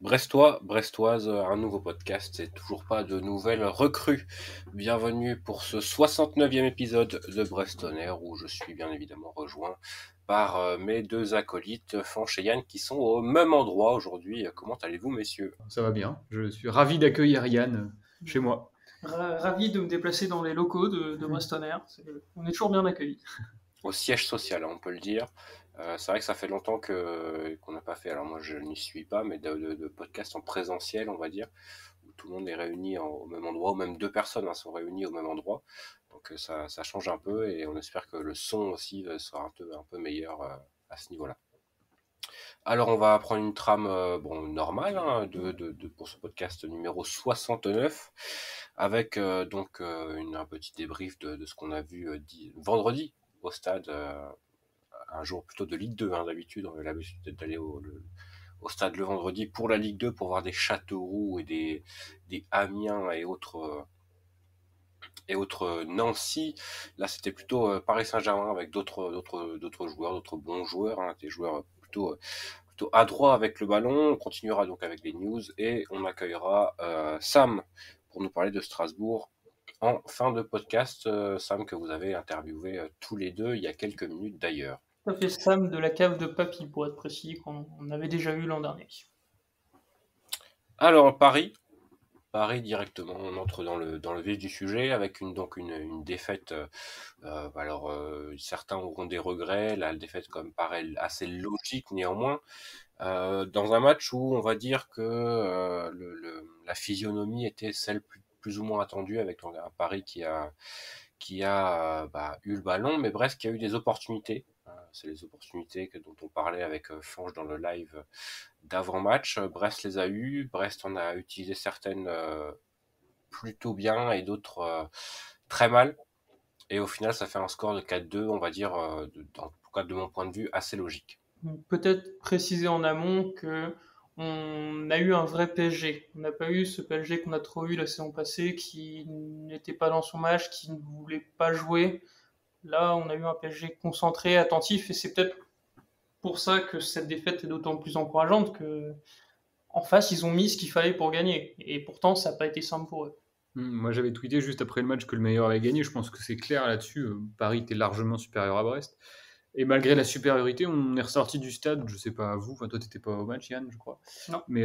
Brestois, Brestoise, un nouveau podcast et toujours pas de nouvelles recrues. Bienvenue pour ce 69e épisode de Brest On Air où je suis bien évidemment rejoint par mes deux acolytes, Fanch et Yann, qui sont au même endroit aujourd'hui. Comment allez-vous, messieurs? Ça va bien. Je suis ravi d'accueillir Yann chez moi. Ravi de me déplacer dans les locaux de Brest On Air. On est toujours bien accueillis. Au siège social, on peut le dire. C'est vrai que ça fait longtemps qu'on n'a pas fait, alors moi je n'y suis pas, mais de podcast en présentiel, on va dire, où tout le monde est réuni au même endroit, ou même deux personnes sont réunies au même endroit. Donc ça change un peu et on espère que le son aussi sera un peu meilleur à ce niveau-là. Alors on va prendre une trame normale pour ce podcast numéro 69 avec un petit débrief de ce qu'on a vu vendredi au stade, un jour plutôt de Ligue 2. D'habitude on a l'habitude d'aller au stade le vendredi pour la Ligue 2 pour voir des Châteauroux et des Amiens et autres Nancy. Là c'était plutôt Paris Saint-Germain avec d'autres joueurs, d'autres bons joueurs, des joueurs plutôt adroit avec le ballon. On continuera donc avec les news et on accueillera Sam pour nous parler de Strasbourg en fin de podcast. Sam que vous avez interviewé tous les deux il y a quelques minutes d'ailleurs. Ça fait Sam de la cave de Papy, pour être précis, qu'on avait déjà eu l'an dernier. Alors Paris directement, on entre dans le vif du sujet avec une défaite. Certains auront des regrets. La défaite comme paraît assez logique néanmoins. Dans un match où on va dire que la physionomie était celle plus ou moins attendue avec un Paris qui a eu le ballon, mais Brest qui a eu des opportunités. C'est les opportunités dont on parlait avec Fange dans le live d'avant-match. Brest les a eues, Brest en a utilisé certaines plutôt bien et d'autres très mal. Et au final, ça fait un score de 4-2, on va dire, en tout cas de mon point de vue, assez logique. Peut-être préciser en amont que on a eu un vrai PSG. On n'a pas eu ce PSG qu'on a trop eu la saison passée, qui n'était pas dans son match, qui ne voulait pas jouer. Là, on a eu un PSG concentré, attentif, et c'est peut-être pour ça que cette défaite est d'autant plus encourageante que en face, ils ont mis ce qu'il fallait pour gagner. Et pourtant, ça n'a pas été simple pour eux. Moi, j'avais tweeté juste après le match que le meilleur avait gagné. Je pense que c'est clair là-dessus. Paris était largement supérieur à Brest. Et malgré la supériorité, on est ressorti du stade. Je sais pas vous, enfin toi t'étais pas au match, Yann, je crois. Non. Mais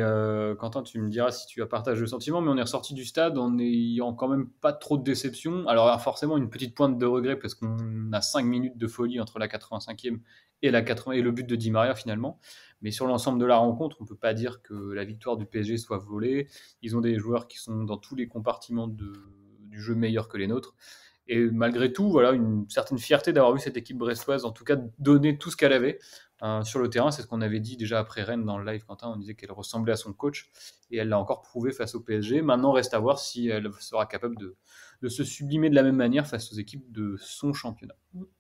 Quentin, tu me diras si tu as partagé le sentiment. Mais on est ressorti du stade en n'ayant quand même pas trop de déception. Alors forcément une petite pointe de regret parce qu'on a 5 minutes de folie entre la 85e et le but de Di Maria finalement. Mais sur l'ensemble de la rencontre, on peut pas dire que la victoire du PSG soit volée. Ils ont des joueurs qui sont dans tous les compartiments du jeu meilleurs que les nôtres. Et malgré tout, voilà, une certaine fierté d'avoir vu cette équipe brestoise, en tout cas, donner tout ce qu'elle avait sur le terrain. C'est ce qu'on avait dit déjà après Rennes dans le live, Quentin. On disait qu'elle ressemblait à son coach et elle l'a encore prouvé face au PSG. Maintenant, reste à voir si elle sera capable de se sublimer de la même manière face aux équipes de son championnat.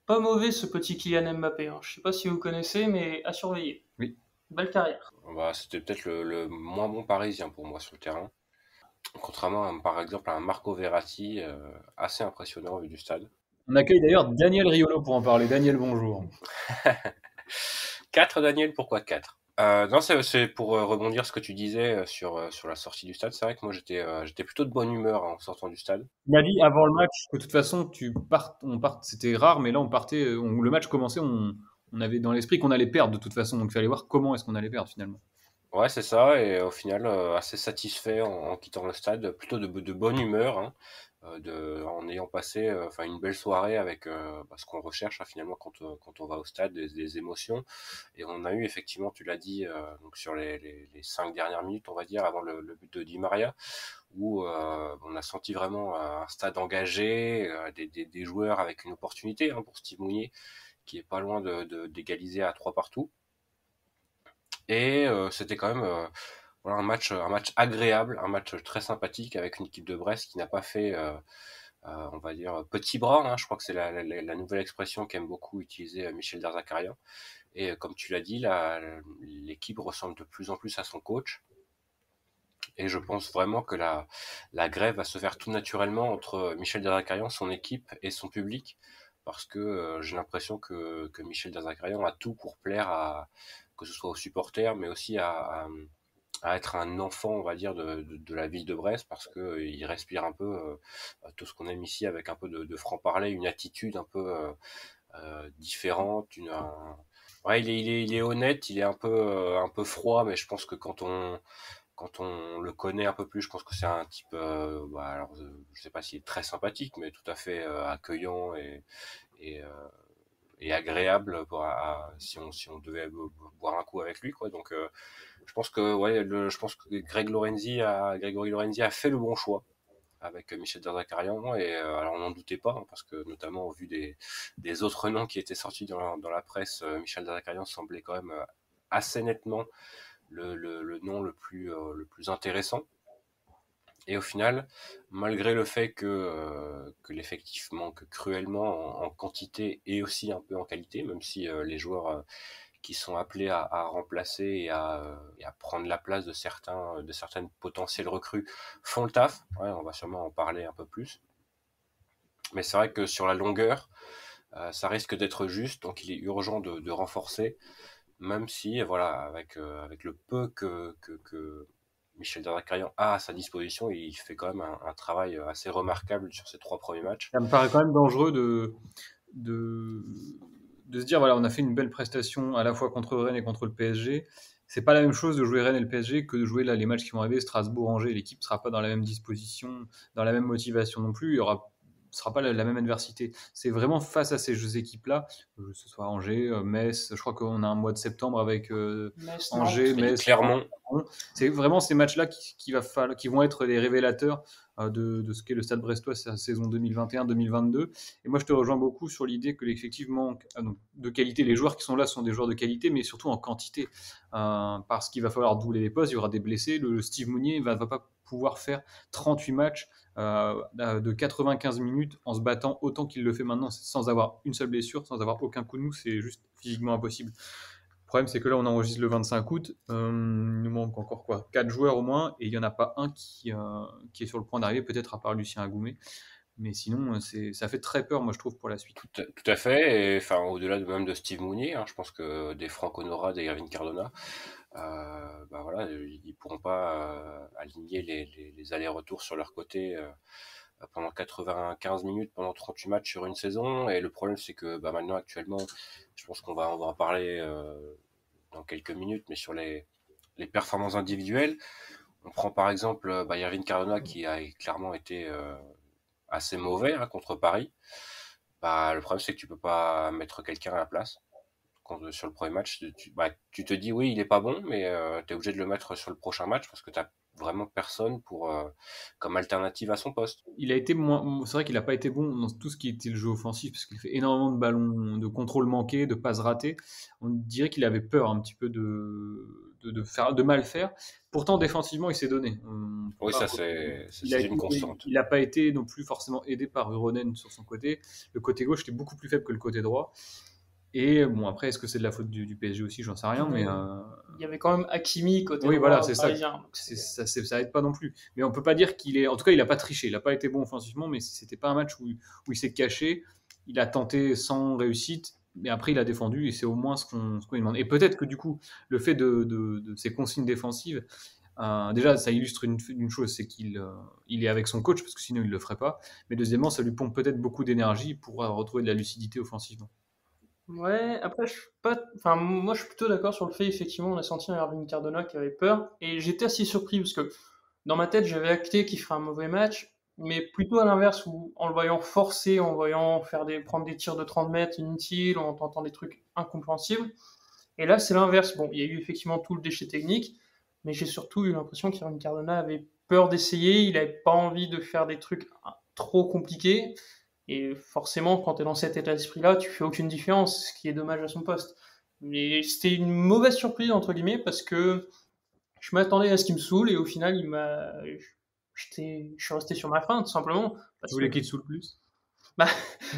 Pas mauvais ce petit Kylian Mbappé. Je ne sais pas si vous connaissez, mais à surveiller. Oui. Belle carrière. C'était peut-être le moins bon parisien pour moi sur le terrain. Contrairement par exemple à un Marco Verratti, assez impressionnant vu du stade. On accueille d'ailleurs Daniel Riolo pour en parler. Daniel, bonjour. 4 Daniel, pourquoi 4 non, c'est pour rebondir ce que tu disais sur la sortie du stade. C'est vrai que moi j'étais plutôt de bonne humeur en sortant du stade. Il m'a dit avant le match que de toute façon c'était rare, mais là on partait, le match commençait, on avait dans l'esprit qu'on allait perdre de toute façon, donc il fallait voir comment est-ce qu'on allait perdre finalement. Ouais, c'est ça, et au final, assez satisfait en quittant le stade, plutôt de bonne humeur, en ayant passé une belle soirée avec ce qu'on recherche finalement quand on va au stade, des émotions. Et on a eu effectivement, tu l'as dit, donc sur les 5 dernières minutes, on va dire, avant le but de Di Maria, où on a senti vraiment un stade engagé, des joueurs avec une opportunité pour Steve Mounier, qui est pas loin d'égaliser à 3 partout. Et c'était quand même un match agréable, un match très sympathique avec une équipe de Brest qui n'a pas fait, on va dire, petit bras. Je crois que c'est la nouvelle expression qu'aime beaucoup utiliser Michel Derzakarian. Et comme tu l'as dit, l'équipe ressemble de plus en plus à son coach. Et je pense vraiment que la grève va se faire tout naturellement entre Michel Derzakarian, son équipe et son public. Parce que j'ai l'impression que Michel Derzakarian a tout pour plaire que ce soit aux supporters, mais aussi à être un enfant, on va dire, de la ville de Brest, parce que il respire un peu tout ce qu'on aime ici, avec un peu de franc-parler, une attitude un peu différente, ouais, il est honnête, il est un peu froid, mais je pense que quand on le connaît un peu plus, je pense que c'est un type, bah, alors, je sais pas s'il est très sympathique, mais tout à fait accueillant et, euh, et agréable si on devait boire un coup avec lui, quoi. Donc, je pense que, ouais, je pense que Grégory Lorenzi a fait le bon choix avec Michel Derzakarian, et alors on n'en doutait pas, hein, parce que notamment au vu des autres noms qui étaient sortis dans la presse, Michel Derzakarian semblait quand même assez nettement le nom le plus intéressant. Et au final, malgré le fait que l'effectif manque cruellement en quantité et aussi un peu en qualité, même si les joueurs qui sont appelés à remplacer et à prendre la place de certaines potentielles recrues font le taf. Ouais, on va sûrement en parler un peu plus. Mais c'est vrai que sur la longueur, ça risque d'être juste, donc il est urgent de renforcer, même si, voilà, avec le peu que Michel Derzakarian a à sa disposition, il fait quand même un travail assez remarquable sur ses 3 premiers matchs. Ça me paraît quand même dangereux de, de se dire, voilà, on a fait une belle prestation à la fois contre Rennes et contre le PSG. C'est pas la même chose de jouer Rennes et le PSG que de jouer là les matchs qui vont arriver, Strasbourg-Angers. L'équipe sera pas dans la même disposition, dans la même motivation non plus. Il y aura sera pas la même adversité. C'est vraiment face à ces équipes-là, que ce soit Angers, Metz. Je crois qu'on a un mois de septembre avec Metz, Angers, Nantes. Et Metz. Clermont, C'est vraiment ces matchs-là qui vont être les révélateurs de ce qu'est le Stade Brestois sa saison 2021-2022. Et moi, je te rejoins beaucoup sur l'idée que l'effectif manque de qualité. Les joueurs qui sont là sont des joueurs de qualité, mais surtout en quantité. Parce qu'il va falloir doubler les postes, il y aura des blessés. Le Steve Mounier ne va pas pouvoir faire 38 matchs de 95 minutes en se battant autant qu'il le fait maintenant, sans avoir une seule blessure, sans avoir aucun coup de mou. C'est juste physiquement impossible. Le problème, c'est que là, on enregistre le 25 août. Il nous manque encore quoi 4 joueurs au moins, et il n'y en a pas un qui est sur le point d'arriver, peut-être à part Lucien Agoumet. Mais sinon, ça fait très peur, moi, je trouve, pour la suite. tout à fait, et enfin, au-delà même de Steve Mounier, hein, je pense que des Franck Honora, des Irvine Cardona, bah voilà, ils pourront pas aligner les allers-retours sur leur côté pendant 95 minutes, pendant 38 matchs sur une saison. Et le problème, c'est que bah, maintenant, actuellement, je pense on va en parler dans quelques minutes, mais sur les performances individuelles, on prend par exemple bah, Irvine Cardona qui a clairement été assez mauvais hein, contre Paris. Bah, le problème, c'est que tu peux pas mettre quelqu'un à la place. Sur le premier match, bah, tu te dis oui, il est pas bon, mais tu es obligé de le mettre sur le prochain match parce que tu vraiment personne comme alternative à son poste. Il a été moins, c'est vrai qu'il n'a pas été bon dans tout ce qui était le jeu offensif, parce qu'il fait énormément de ballons, de contrôle manqué, de passes ratées. On dirait qu'il avait peur un petit peu de mal faire. Pourtant, défensivement, il s'est donné. Oui, ça c'est une constante. Il n'a pas été non plus forcément aidé par Uronen sur son côté. Le côté gauche était beaucoup plus faible que le côté droit. Et bon, après, est-ce que c'est de la faute du PSG aussi? J'en sais rien, mais il y avait quand même Hakimi côté oui, droit, voilà, c'est ça. parisien. Ça aide pas non plus. Mais on peut pas dire qu'il est. En tout cas, il a pas triché. Il a pas été bon offensivement, mais c'était pas un match où il s'est caché. Il a tenté sans réussite, mais après il a défendu et c'est au moins ce qu'on lui demande. Et peut-être que du coup, le fait de ces consignes défensives, déjà, ça illustre une chose, c'est il est avec son coach parce que sinon il le ferait pas. Mais deuxièmement, ça lui pompe peut-être beaucoup d'énergie pour retrouver de la lucidité offensivement. Ouais, après, je suis pas, enfin, moi, je suis plutôt d'accord sur le fait, effectivement, on a senti un Irving Cardona qui avait peur, et j'étais assez surpris parce que dans ma tête, j'avais acté qu'il ferait un mauvais match, mais plutôt à l'inverse, où en le voyant forcer, en le voyant prendre des tirs de 30 mètres inutiles, en tentant des trucs incompréhensibles. Et là, c'est l'inverse. Bon, il y a eu effectivement tout le déchet technique, mais j'ai surtout eu l'impression qu'Irving Cardona avait peur d'essayer, il avait pas envie de faire des trucs trop compliqués. Et forcément, quand tu es dans cet état d'esprit-là, tu fais aucune différence, ce qui est dommage à son poste. Mais c'était une mauvaise surprise, entre guillemets, parce que je m'attendais à ce qu'il me saoule, et au final, je suis resté sur ma faim, tout simplement. Tu voulais qu'il te saoule plus? Bah,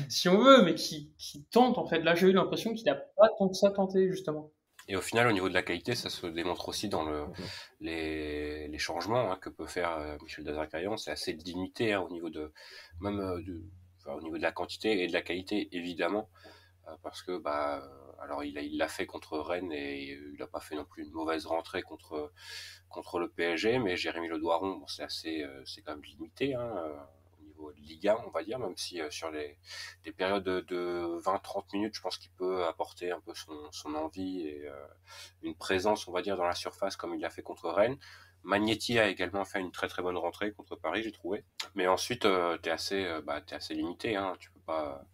si on veut, mais qui tente, en fait. Là, j'ai eu l'impression qu'il n'a pas tant que ça tenté, justement. Et au final, au niveau de la qualité, ça se démontre aussi dans les changements hein, que peut faire Michel Derzakarian. C'est assez limité hein, au niveau même au niveau de la quantité et de la qualité, évidemment, parce que bah, alors il l'a fait contre Rennes et il n'a pas fait non plus une mauvaise rentrée contre le PSG, mais Jérémy Le Doiron, bon, c'est quand même limité, hein, au niveau de Ligue 1, on va dire, même si sur des périodes de 20-30 minutes, je pense qu'il peut apporter un peu son envie et une présence, on va dire, dans la surface comme il l'a fait contre Rennes. Magnetti a également fait une très très bonne rentrée contre Paris, j'ai trouvé. Mais ensuite, t'es assez limité, hein. Tu peux pas.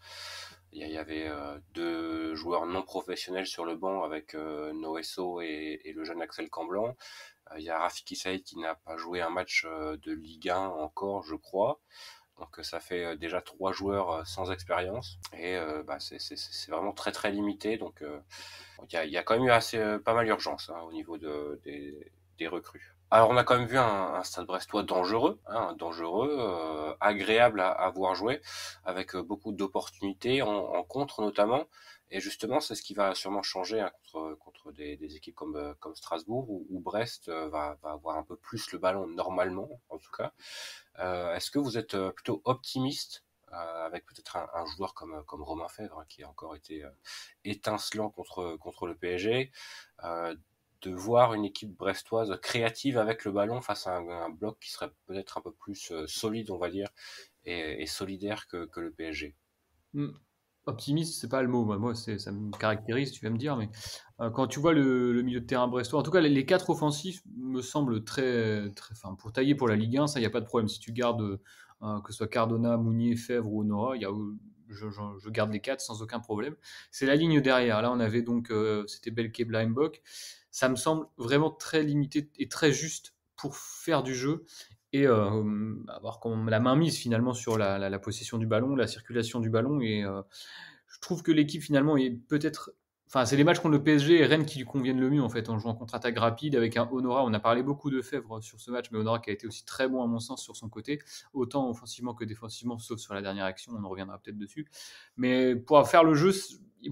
Il y avait deux joueurs non professionnels sur le banc avec Noesso et le jeune Axel Camblan. Il y a Rafiki Saïd qui n'a pas joué un match de Ligue 1 encore, je crois. Donc ça fait déjà 3 joueurs sans expérience et c'est vraiment très très limité. Donc il y a quand même eu pas mal d'urgence, hein, au niveau des recrues. Alors on a quand même vu un Stade Brestois dangereux, hein, agréable à voir jouer, avec beaucoup d'opportunités en contre notamment. Et justement, c'est ce qui va sûrement changer, hein, contre des équipes comme Strasbourg, où Brest va avoir un peu plus le ballon normalement, en tout cas. Est-ce que vous êtes plutôt optimiste, avec peut-être un joueur comme Romain Fèvre, hein, qui a encore été étincelant contre le PSG, de voir une équipe brestoise créative avec le ballon face à un bloc qui serait peut-être un peu plus solide, on va dire, et solidaire que le PSG? Optimiste, c'est pas le mot. Moi, ça me caractérise, tu vas me dire, mais quand tu vois le milieu de terrain brestois, en tout cas, les 4 offensifs me semblent très, très, enfin, pour tailler pour la Ligue 1, ça, il n'y a pas de problème. Si tu gardes, que ce soit Cardona, Mounier, Fèvre ou Honora, je garde les 4 sans aucun problème. C'est la ligne derrière. Là, on avait donc, c'était Belke, Blindbock. Ça me semble vraiment très limité et très juste pour faire du jeu et avoir la main mise finalement sur la possession du ballon, la circulation du ballon. Et je trouve que l'équipe finalement est peut-être. Enfin, c'est les matchs contre le PSG et Rennes qui lui conviennent le mieux en fait, en jouant en contre-attaque rapide avec un Honora. On a parlé beaucoup de Fèvre sur ce match, mais Honora qui a été aussi très bon à mon sens sur son côté, autant offensivement que défensivement, sauf sur la dernière action, on en reviendra peut-être dessus. Mais pour faire le jeu,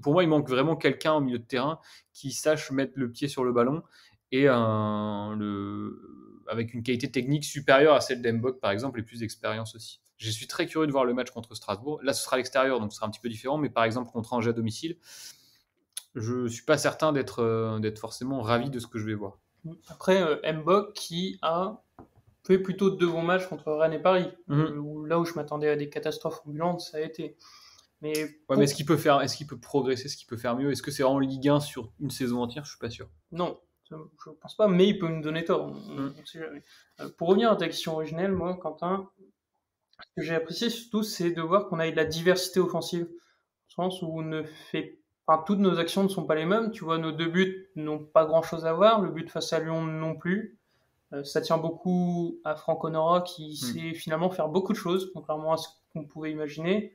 pour moi, il manque vraiment quelqu'un au milieu de terrain qui sache mettre le pied sur le ballon et avec une qualité technique supérieure à celle d'Embok par exemple et plus d'expérience aussi. Je suis très curieux de voir le match contre Strasbourg. Là, ce sera à l'extérieur, donc ce sera un petit peu différent, mais par exemple contre Angers à domicile, je ne suis pas certain d'être forcément ravi de ce que je vais voir. Après, Mbok qui a fait plutôt 2 bons matchs contre Rennes et Paris. Là où je m'attendais à des catastrophes ambulantes, ça a été. Mais est-ce qu'il peut progresser, est-ce qu'il peut faire mieux? Est-ce que c'est en Ligue 1 sur une saison entière? Je suis pas sûr. Non, je pense pas, mais il peut me donner tort. On sait jamais. Pour revenir à ta question originelle, moi, Quentin, ce que j'ai apprécié surtout, c'est de voir qu'on a de la diversité offensive, au sens où toutes nos actions ne sont pas les mêmes. Tu vois, nos 2 buts n'ont pas grand-chose à voir. Le but face à Lyon non plus. Ça tient beaucoup à Franck Honora qui sait finalement faire beaucoup de choses, contrairement à ce qu'on pouvait imaginer.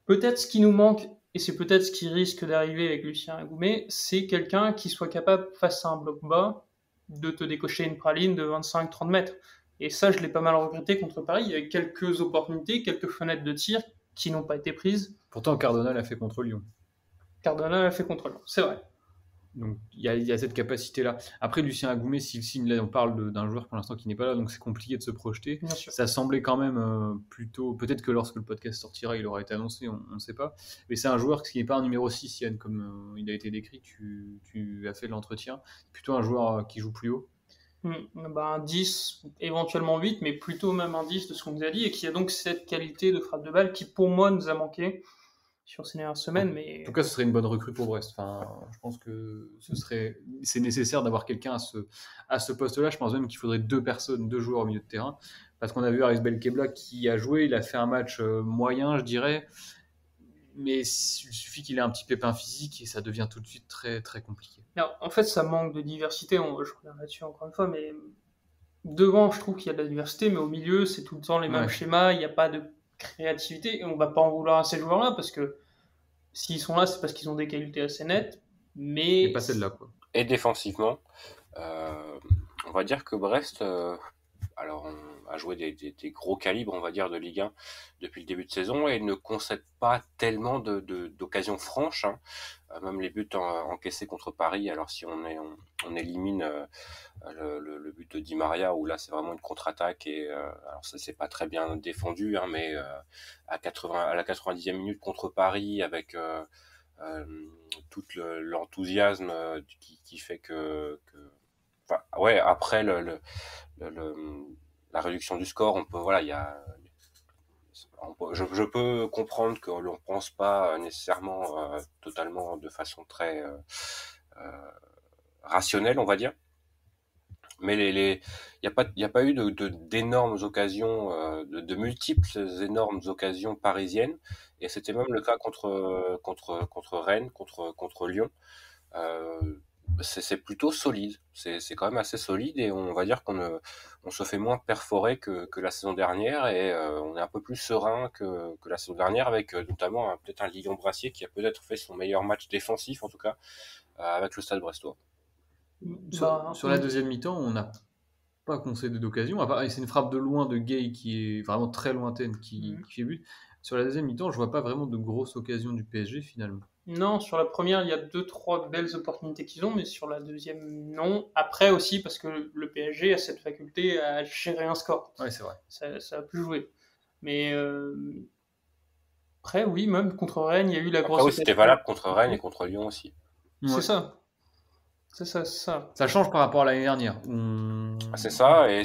Peut-être ce qui nous manque, et c'est peut-être ce qui risque d'arriver avec Lucien Agoumet, c'est quelqu'un qui soit capable, face à un bloc bas, de te décocher une praline de 25-30 mètres. Et ça, je l'ai pas mal regretté contre Paris. Il y a eu quelques opportunités, quelques fenêtres de tir qui n'ont pas été prises. Pourtant, Cardona l'a fait contre Lyon. Cardona l'a fait contre Lyon, c'est vrai. Donc il y a cette capacité-là. Après, Lucien Agoumet, s'il signe, là on parle d'un joueur pour l'instant qui n'est pas là, donc c'est compliqué de se projeter. Ça semblait quand même plutôt. Peut-être que lorsque le podcast sortira, il aura été annoncé, on ne sait pas. Mais c'est un joueur qui n'est pas un numéro 6, Yann, comme il a été décrit, tu as fait l'entretien. Plutôt un joueur qui joue plus haut. Un 10, éventuellement 8, mais plutôt même un 10 de ce qu'on nous a dit, et qui a donc cette qualité de frappe de balle qui, pour moi, nous a manqué sur ces dernières semaines. Mais... En tout cas, ce serait une bonne recrue pour Brest. Enfin, je pense que c'est nécessaire d'avoir quelqu'un à ce poste-là. Je pense même qu'il faudrait 2 joueurs au milieu de terrain. Parce qu'on a vu Aris Belkebla qui a joué, il a fait un match moyen, je dirais. Mais il suffit qu'il ait un petit pépin physique et ça devient tout de suite très, très compliqué. Alors, en fait, ça manque de diversité. Je reviens là-dessus encore une fois, mais devant, je trouve qu'il y a de la diversité, mais au milieu, c'est tout le temps les mêmes schémas. Il n'y a pas de créativité, et on va pas en vouloir à ces joueurs-là parce que s'ils sont là, c'est parce qu'ils ont des qualités assez nettes, mais et pas celle-là, quoi. Et défensivement, on va dire que Brest, alors on a joué des gros calibres, on va dire, de Ligue 1 depuis le début de saison et ne concède pas tellement d'occasions franches, hein. Même les buts encaissés contre Paris, alors si on élimine le but de Di Maria, où là c'est vraiment une contre-attaque et alors ça c'est pas très bien défendu, hein, mais à la 90e minute contre Paris avec tout l'enthousiasme qui fait enfin, ouais, après la réduction du score, on peut, voilà, je peux comprendre que l'on pense pas nécessairement totalement de façon très rationnelle, on va dire. Mais y a pas eu d'énormes occasions, de multiples énormes occasions parisiennes. Et c'était même le cas contre Rennes, contre Lyon. C'est plutôt solide. C'est quand même assez solide et on va dire on se fait moins perforer que la saison dernière et on est un peu plus serein que la saison dernière avec notamment peut-être un Lyon-Brassier qui a peut-être fait son meilleur match défensif en tout cas avec le Stade Brestois. Sur la deuxième mi-temps, on n'a pas concédé d'occasion. C'est une frappe de loin de Gay qui est vraiment très lointaine qui fait but. Sur la deuxième mi-temps, je vois pas vraiment de grosses occasions du PSG finalement. Non, sur la première, il y a 2-3 belles opportunités qu'ils ont, mais sur la deuxième, non. Après aussi, parce que le PSG a cette faculté à gérer un score. Ouais, c'est vrai. Ça a pu jouer. Mais après, oui, même contre Rennes, il y a eu la grosse... Après, oui, c'était valable contre Rennes et contre Lyon aussi. C'est ouais. Ça. C'est ça. Ça change par rapport à l'année dernière. C'est ça, et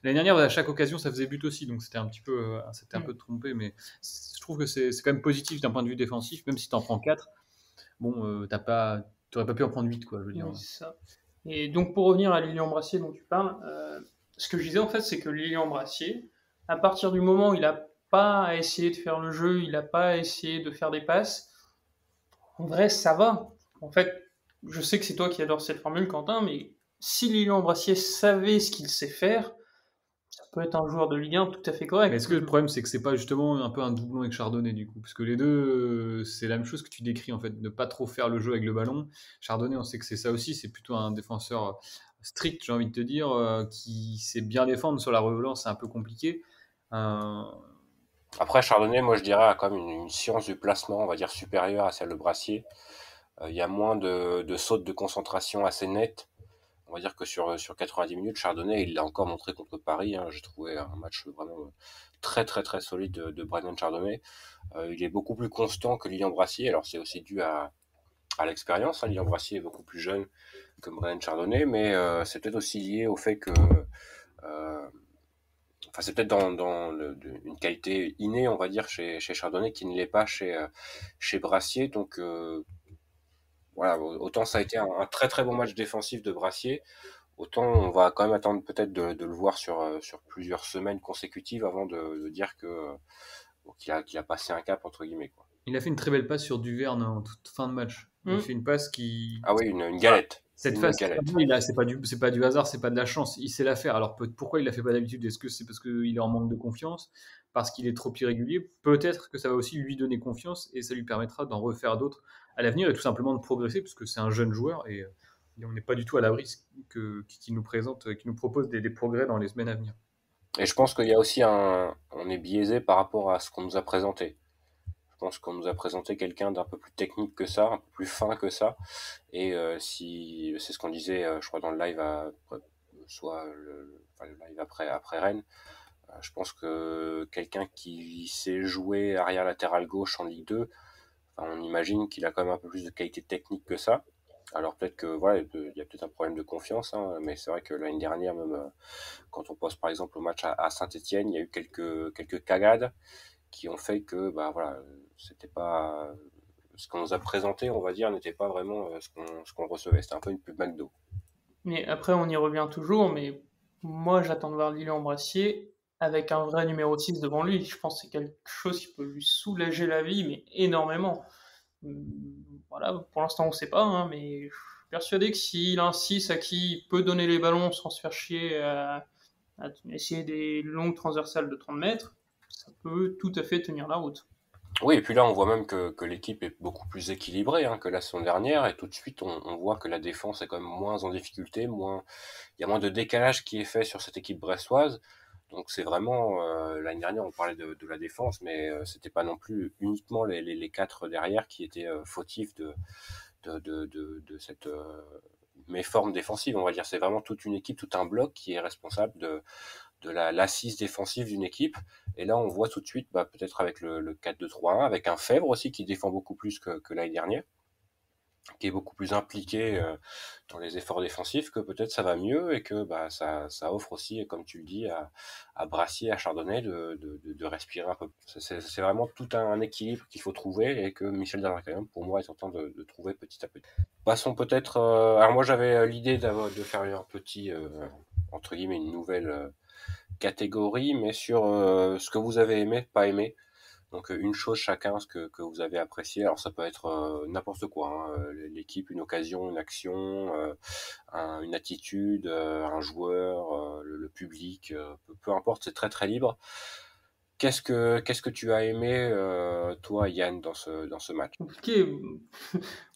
l'année dernière, à chaque occasion, ça faisait but aussi, donc c'était un peu trompé, mais je trouve que c'est quand même positif d'un point de vue défensif, même si tu en prends 4, bon, t'aurais pas pu en prendre 8, quoi, je veux dire. Oui, c'est ça. Et donc, pour revenir à Lilian-Brassier dont tu parles, ce que je disais, en fait, c'est que Lilian-Brassier, à partir du moment où il n'a pas essayé de faire le jeu, il n'a pas essayé de faire des passes, en vrai, ça va. En fait, je sais que c'est toi qui adore cette formule, Quentin, mais si Lilian-Brassier savait ce qu'il sait faire, ça peut être un joueur de Ligue 1 tout à fait correct. Mais est-ce que le problème, c'est que c'est pas justement un peu un doublon avec Chardonnay, du coup? Parce que les deux, c'est la même chose que tu décris, en fait, ne pas trop faire le jeu avec le ballon. Chardonnay, on sait que c'est ça aussi, c'est plutôt un défenseur strict, j'ai envie de te dire, qui sait bien défendre. Sur la relance, c'est un peu compliqué. Après, Chardonnay, moi je dirais, a quand même une science du placement, on va dire, supérieure à celle de Brassier. Il y a moins de sautes de concentration assez nettes. On va dire que sur 90 minutes, Chardonnay, il l'a encore montré contre Paris. Hein. J'ai trouvé un match vraiment très très très solide de Brennan Chardonnay. Il est beaucoup plus constant que Lilian Brassier. Alors c'est aussi dû à l'expérience. Hein. Lilian Brassier est beaucoup plus jeune que Brennan Chardonnay, mais c'est peut-être aussi lié au fait que enfin, c'est peut-être dans une qualité innée, on va dire, chez Chardonnay, qui ne l'est pas chez Brassier. Donc, voilà, autant ça a été un très très bon match défensif de Brassier, autant on va quand même attendre peut-être de le voir sur plusieurs semaines consécutives avant de dire qu'il a passé un cap, entre guillemets, quoi. Il a fait une très belle passe sur Duverne en toute fin de match. Il fait une passe qui... Ah oui, une galette. Cette phase, c'est pas du hasard, c'est pas de la chance. Il sait la faire. Alors pourquoi il la fait pas d'habitude? Est-ce que c'est parce qu'il est en manque de confiance, parce qu'il est trop irrégulier? Peut-être que ça va aussi lui donner confiance et ça lui permettra d'en refaire d'autres à l'avenir et tout simplement de progresser parce que c'est un jeune joueur et on n'est pas du tout à l'abri qu'il nous présente, qu'il nous propose des progrès dans les semaines à venir. Et je pense qu'il y a aussi on est biaisé par rapport à ce qu'on nous a présenté. Je pense qu'on nous a présenté quelqu'un d'un peu plus technique que ça, un peu plus fin que ça. Et si c'est ce qu'on disait, je crois dans le live, soit le live après Rennes, je pense que quelqu'un qui sait jouer arrière latéral gauche en Ligue 2, enfin, on imagine qu'il a quand même un peu plus de qualité technique que ça. Alors peut-être que voilà, il y a peut-être un problème de confiance, hein, mais c'est vrai que l'année dernière, même quand on pense par exemple au match à Saint-Etienne, il y a eu quelques cagades qui ont fait que bah voilà, c'était pas ce qu'on nous a présenté, on va dire, n'était pas vraiment ce qu'on recevait. C'était un peu une pub McDo. Mais après, on y revient toujours, mais moi, j'attends de voir Lilian Brassier avec un vrai numéro 6 devant lui. Je pense que c'est quelque chose qui peut lui soulager la vie, mais énormément. Voilà, pour l'instant, on ne sait pas, hein, mais je suis persuadé que s'il a un 6 à qui il peut donner les ballons sans se faire chier à essayer des longues transversales de 30 mètres, ça peut tout à fait tenir la route. Oui, et puis là, on voit même que l'équipe est beaucoup plus équilibrée hein, que la saison dernière, et tout de suite, on voit que la défense est quand même moins en difficulté, il y a moins de décalage qui est fait sur cette équipe brestoise. Donc c'est vraiment, l'année dernière, on parlait de la défense, mais c'était pas non plus uniquement les quatre derrière qui étaient fautifs de cette méforme défensive, on va dire. C'est vraiment toute une équipe, tout un bloc qui est responsable l'assise défensive d'une équipe. Et là, on voit tout de suite, peut-être avec le 4-2-3-1, avec un Fèvre aussi qui défend beaucoup plus que l'année dernière, qui est beaucoup plus impliqué dans les efforts défensifs, que peut-être ça va mieux et que ça offre aussi, comme tu le dis, à Brassier, à Chardonnay de respirer un peu. C'est vraiment tout un équilibre qu'il faut trouver et que Michel Darmanin, pour moi, est en train de trouver petit à petit. Passons peut-être... alors moi, j'avais l'idée de faire un petit, entre guillemets, une nouvelle catégorie, mais sur ce que vous avez aimé, pas aimé. Donc une chose chacun, ce que vous avez apprécié. Alors ça peut être n'importe quoi, hein. L'équipe, une occasion, une action, une attitude, un joueur, le public, peu importe, c'est très très libre. Qu'est-ce que tu as aimé, toi, Yann, dans ce match? Compliqué.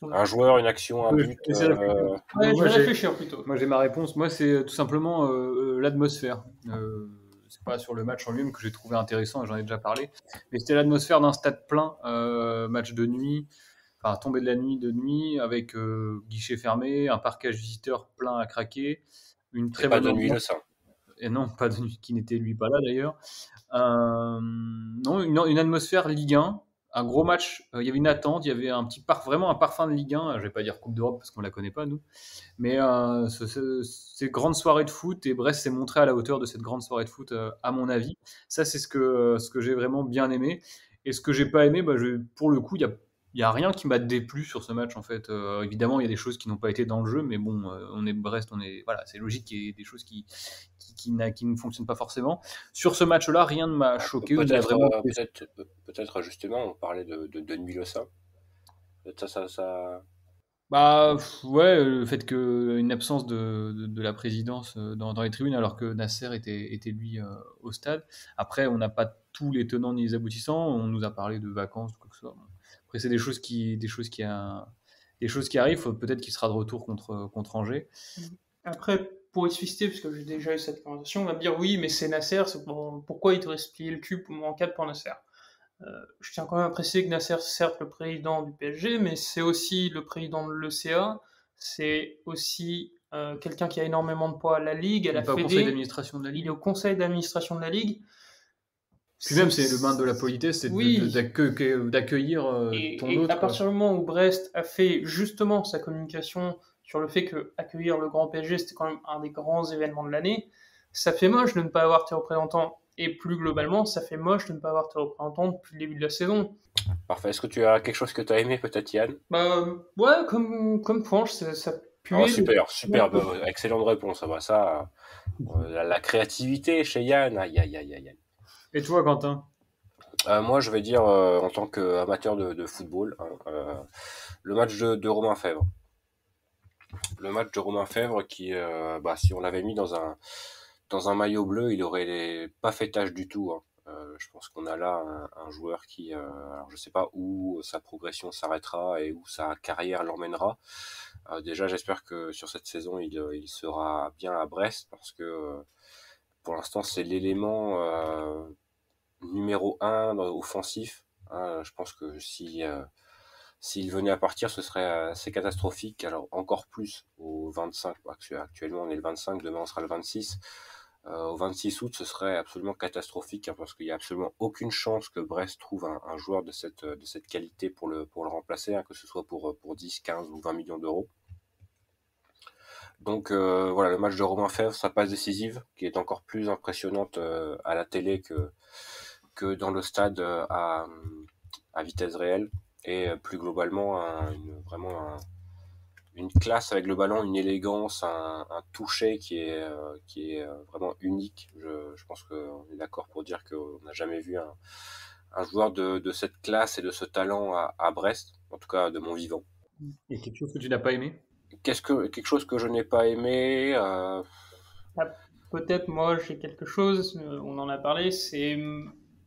Un joueur, une action, un but. Ouais, je vais réfléchir plutôt. Moi j'ai ma réponse. Moi c'est tout simplement l'atmosphère. C'est pas sur le match en lui-même que j'ai trouvé intéressant, j'en ai déjà parlé, mais c'était l'atmosphère d'un stade plein, match de nuit, enfin tombée de nuit, avec guichet fermé, un parquage visiteur plein à craquer, une très bonne pas de nuit le ambiance. sein. Et non, pas de nuit, qui n'était lui pas là d'ailleurs. Non, une atmosphère Ligue 1, un gros match. Il y avait une attente, il y avait vraiment un parfum de Ligue 1. Je vais pas dire Coupe d'Europe parce qu'on la connaît pas nous, mais ces grandes soirées de foot, et Brest s'est montré à la hauteur de cette grande soirée de foot, à mon avis. Ça, c'est ce que j'ai vraiment bien aimé. Et ce que j'ai pas aimé, pour le coup, il y a rien qui m'a déplu sur ce match en fait. Évidemment, il y a des choses qui n'ont pas été dans le jeu, mais bon, on est Brest, voilà, c'est logique qu'il y ait des choses qui ne fonctionnent pas forcément. Sur ce match-là, rien ne m'a choqué. Peut-être justement, on parlait de Nuit Le Saint. Ça... Ouais, le fait qu'une absence de la présidence dans les tribunes, alors que Nasser était lui au stade. Après, on n'a pas tous les tenants ni les aboutissants. On nous a parlé de vacances, quoi que ce soit. Après, c'est des choses qui arrivent. Peut-être qu'il sera de retour contre Angers. Après, pour expliquer, parce que j'ai déjà eu cette conversation, on va me dire oui, mais c'est Nasser, pourquoi il devrait se plier le cul en 4 pour Nasser? Je tiens quand même à préciser que Nasser, c'est certes le président du PSG, mais c'est aussi le président de l'ECA, c'est aussi quelqu'un qui a énormément de poids à la Ligue, à la Fédé. Au conseil d'administration de la Ligue. Il est au conseil d'administration de la Ligue. Puis même, c'est le main de la politesse, c'est d'accueillir ton autre. À partir du moment où Brest a fait justement sa communication sur le fait que accueillir le Grand PSG, c'était quand même un des grands événements de l'année, ça fait moche de ne pas avoir tes représentants. Et plus globalement, ça fait moche de ne pas avoir tes représentants depuis le début de la saison. Parfait. Est-ce que tu as quelque chose que tu as aimé, peut-être, Yann? Ouais, comme Franche, ça pue. Oh, super, excellente réponse. La créativité chez Yann. Aïe. Et toi, Quentin? Moi, je vais dire, en tant qu'amateur de football, hein, le match de Romain Fèvre. Le match de Romain Fèvre qui, si on l'avait mis dans un maillot bleu, il aurait pas fait tâche du tout, hein. Je pense qu'on a là un joueur qui, alors je sais pas où sa progression s'arrêtera et où sa carrière l'emmènera. Déjà, j'espère que sur cette saison, il sera bien à Brest parce que pour l'instant, c'est l'élément numéro 1 offensif. Hein. Je pense que s'il venait à partir, ce serait assez catastrophique. Alors encore plus au 25. Actuellement, on est le 25, demain on sera le 26. Au 26 août, ce serait absolument catastrophique, hein, parce qu'il n'y a absolument aucune chance que Brest trouve un joueur de cette qualité pour le remplacer, hein, que ce soit pour 10, 15 ou 20 millions d'euros. Donc voilà, le match de Romain Fèvre, sa passe décisive, qui est encore plus impressionnante à la télé que dans le stade à vitesse réelle, et plus globalement vraiment une classe avec le ballon, une élégance, un toucher qui est vraiment unique. Je pense qu'on est d'accord pour dire qu'on n'a jamais vu un joueur de cette classe et de ce talent à Brest, en tout cas de mon vivant. Et quelque chose que tu n'as pas aimé? Quelque chose que je n'ai pas aimé Peut-être moi j'ai quelque chose, on en a parlé, c'est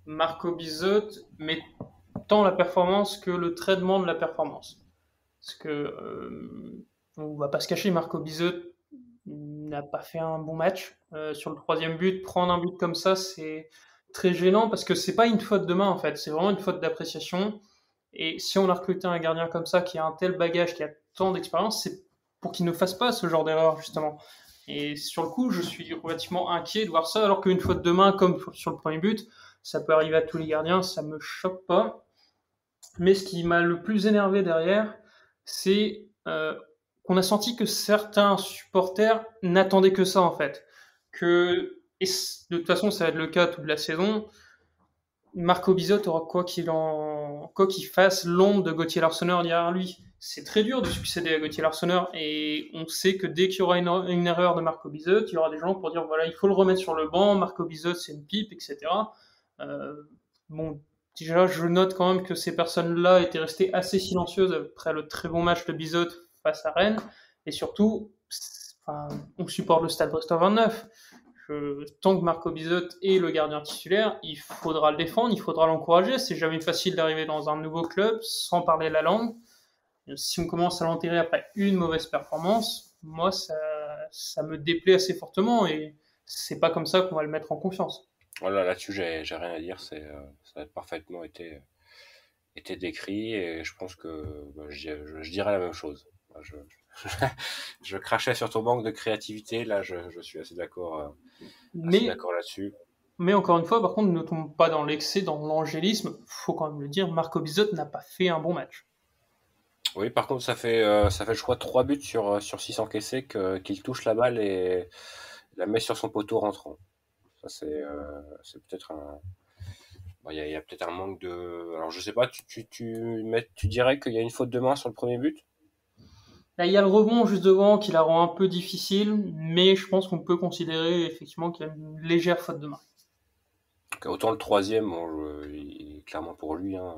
Marco Bizot, mais tant la performance que le traitement de la performance. Parce que on va pas se cacher, Marco Bizot n'a pas fait un bon match. Sur le 3e but, prendre un but comme ça, c'est très gênant parce que c'est pas une faute de main en fait, c'est vraiment une faute d'appréciation. Et si on a recruté un gardien comme ça qui a un tel bagage, qui a tant d'expérience, c'est pour qu'il ne fasse pas ce genre d'erreur justement. Et sur le coup, je suis relativement inquiet de voir ça, alors qu'une faute de main, comme sur le premier but, ça peut arriver à tous les gardiens, ça me choque pas. Mais ce qui m'a le plus énervé derrière, c'est qu'on a senti que certains supporters n'attendaient que ça, en fait. Et de toute façon, ça va être le cas toute la saison. Marco Bizot aura quoi qu'il fasse l'ombre de Gauthier Larsonneur derrière lui. C'est très dur de succéder à Gauthier Larsonneur et on sait que dès qu'il y aura une erreur de Marco Bizot, il y aura des gens pour dire voilà, il faut le remettre sur le banc, Marco Bizot c'est une pipe, etc. Bon, déjà je note quand même que ces personnes-là étaient restées assez silencieuses après le très bon match de Bizot face à Rennes et surtout, enfin, on supporte le Stade Brestois 29. Tant que Marco Bizot est le gardien titulaire, il faudra le défendre, il faudra l'encourager. C'est jamais facile d'arriver dans un nouveau club sans parler la langue. Si on commence à l'enterrer après une mauvaise performance, moi, ça me déplaît assez fortement et c'est pas comme ça qu'on va le mettre en confiance. Voilà, là-dessus, j'ai rien à dire. Ça a parfaitement été décrit et je pense que je dirais la même chose. Je, je crachais sur ton manque de créativité. Là, je suis assez d'accord Mais, là-dessus. mais encore une fois, par contre, ne tombe pas dans l'excès, dans l'angélisme. Faut quand même le dire, Marco Bizot n'a pas fait un bon match. Oui, par contre, je crois, 3 buts sur 6 encaissés qu'il touche la balle et la met sur son poteau rentrant. Ça, c'est peut-être un. Bon, il y a peut-être un manque de. Alors, je sais pas, tu dirais qu'il y a une faute de main sur le premier but? Là, il y a le rebond juste devant qui la rend un peu difficile, mais je pense qu'on peut considérer effectivement qu'il y a une légère faute de main. Autant le troisième, bon, il est clairement pour lui. Hein.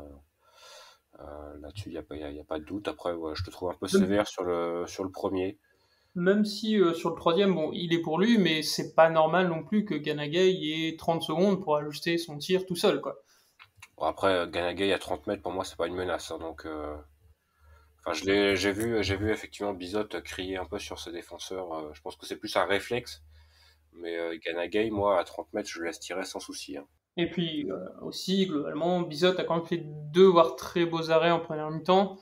Là-dessus, il y a pas de doute. Après, ouais, je te trouve un peu sévère sur le premier. Même si sur le troisième, bon, il est pour lui, mais c'est pas normal non plus que Ganagay ait 30 secondes pour ajuster son tir tout seul, quoi. Bon, après, Ganagay à 30 mètres, pour moi, c'est pas une menace. Hein, donc, enfin, j'ai vu effectivement Bizot crier un peu sur ses défenseurs. Je pense que c'est plus un réflexe. Mais Ganagay, moi, à 30 mètres, je le laisse tirer sans souci. Hein. Et puis aussi, globalement, Bizot a quand même fait 2 voire très beaux arrêts en première mi-temps,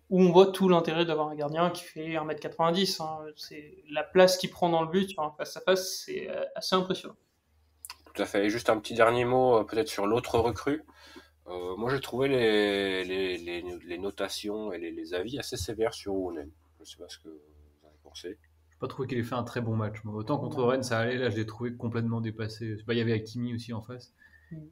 où on voit tout l'intérêt d'avoir un gardien qui fait 1m90. Hein. C'est la place qu'il prend dans le but sur un face-à-face, c'est assez impressionnant. Tout à fait. Et juste un petit dernier mot, peut-être sur l'autre recrue. Moi, j'ai trouvé les notations et les avis assez sévères sur Ounen. Je sais pas ce que vous en avez pensé. Je pas trouvé qu'il ait fait un très bon match. Moi. Autant contre Rennes, ça allait. Là, je l'ai trouvé complètement dépassé. Bah, il y avait Hakimi aussi en face.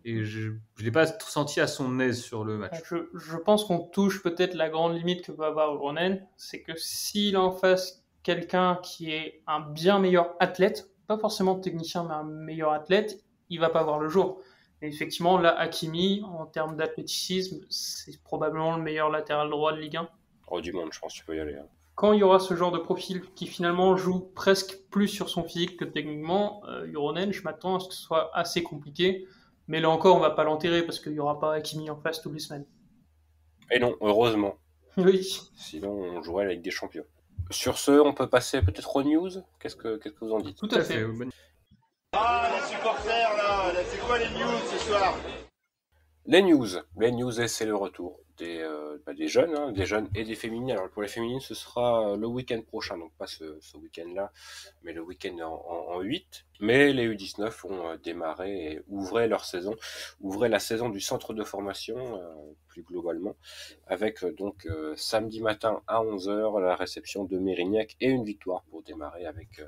Et je ne l'ai pas senti à son aise sur le match. Je pense qu'on touche peut-être la grande limite que peut avoir Ronen, c'est que s'il a en face quelqu'un qui est un bien meilleur athlète, pas forcément technicien, mais un meilleur athlète, il va pas voir le jour. Et effectivement, là, Hakimi, en termes d'athléticisme, c'est probablement le meilleur latéral droit de Ligue 1. Oh, du monde, je pense que tu peux y aller. Hein. Quand il y aura ce genre de profil qui finalement joue presque plus sur son physique que techniquement, Euronen, je m'attends à ce que ce soit assez compliqué. Mais là encore, on va pas l'enterrer parce qu'il n'y aura pas Hakimi en face toutes les semaines. Et non, heureusement. Oui. Sinon, on jouerait avec des champions. Sur ce, on peut passer peut-être aux news. Qu'est-ce que vous en dites? Tout à fait. Ah, les supporters, là, c'est quoi les news ce soir? Les news, et c'est le retour des jeunes, hein, des jeunes et des féminines. Alors pour les féminines, ce sera le week-end prochain, donc pas ce week-end-là, mais le week-end en 8. Mais les U19 ont démarré et ouvraient la saison du centre de formation plus globalement, avec samedi matin à 11h la réception de Mérignac et une victoire pour démarrer avec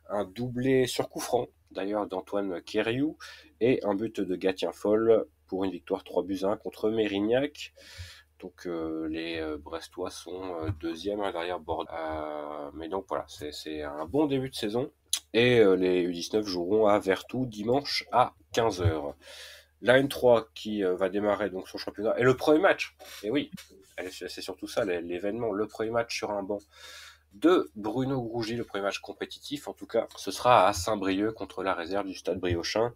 un doublé sur coup franc, d'ailleurs d'Antoine Kériou, et un but de Gatien Foll pour une victoire 3-1 contre Mérignac. Donc les Brestois sont deuxième derrière Bordeaux. Mais donc voilà, c'est un bon début de saison. Et les U19 joueront à Vertou dimanche à 15h. La N3 qui va démarrer donc son championnat. Et le premier match, et oui, c'est surtout ça l'événement, le premier match sur un banc de Bruno Grougy, le premier match compétitif en tout cas, ce sera à Saint-Brieuc contre la réserve du Stade Briochin.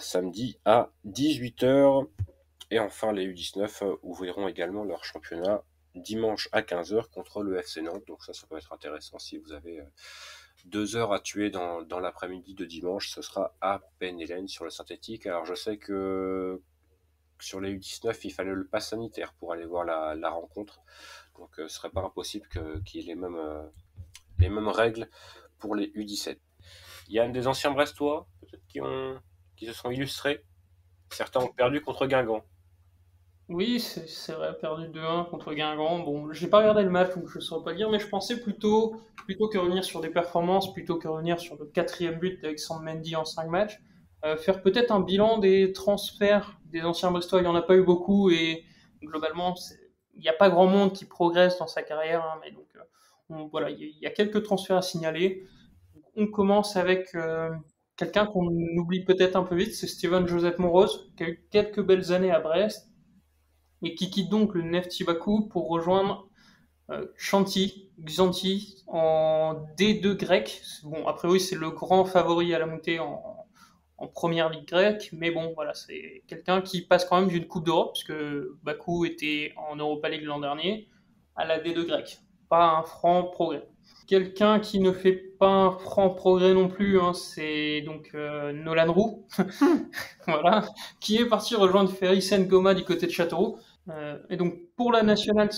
Samedi à 18h. Et enfin, les U19 ouvriront également leur championnat dimanche à 15h contre le FC Nantes. Donc ça peut être intéressant si vous avez 2 heures à tuer dans l'après-midi de dimanche. Ce sera à Penn-Hélène sur le synthétique. Alors je sais que sur les U19, il fallait le pass sanitaire pour aller voir la rencontre. Donc ce serait pas impossible qu'il y ait les mêmes règles pour les U17. Il y a des anciens Brestois, peut-être, qui se sont illustrés. Certains ont perdu contre Guingamp. Oui, c'est vrai, perdu 2-1 contre Guingamp. Bon, j'ai pas regardé le match, donc je saurais pas dire, mais je pensais plutôt que revenir sur des performances, plutôt que revenir sur le 4e but d'Alexandre Mendy en 5 matchs, faire peut-être un bilan des transferts des anciens Brestois. Il n'y en a pas eu beaucoup et globalement, il n'y a pas grand monde qui progresse dans sa carrière, hein, mais donc voilà, il y a quelques transferts à signaler. On commence avec quelqu'un qu'on oublie peut-être un peu vite, c'est Steven Joseph Monrose, qui a eu quelques belles années à Brest et qui quitte donc le Neftchi Bakou pour rejoindre Xanthi en D2 grec. Bon, après oui, c'est le grand favori à la montée en première ligue grecque, mais bon, voilà, c'est quelqu'un qui passe quand même d'une Coupe d'Europe, puisque Bakou était en Europa League l'an dernier, à la D2 grecque. Pas un franc progrès. Quelqu'un qui ne fait pas un franc progrès non plus, hein, c'est donc Nolan Roux, voilà, qui est parti rejoindre Ferry Saint-Goma du côté de Châteauroux. Et donc pour la nationale,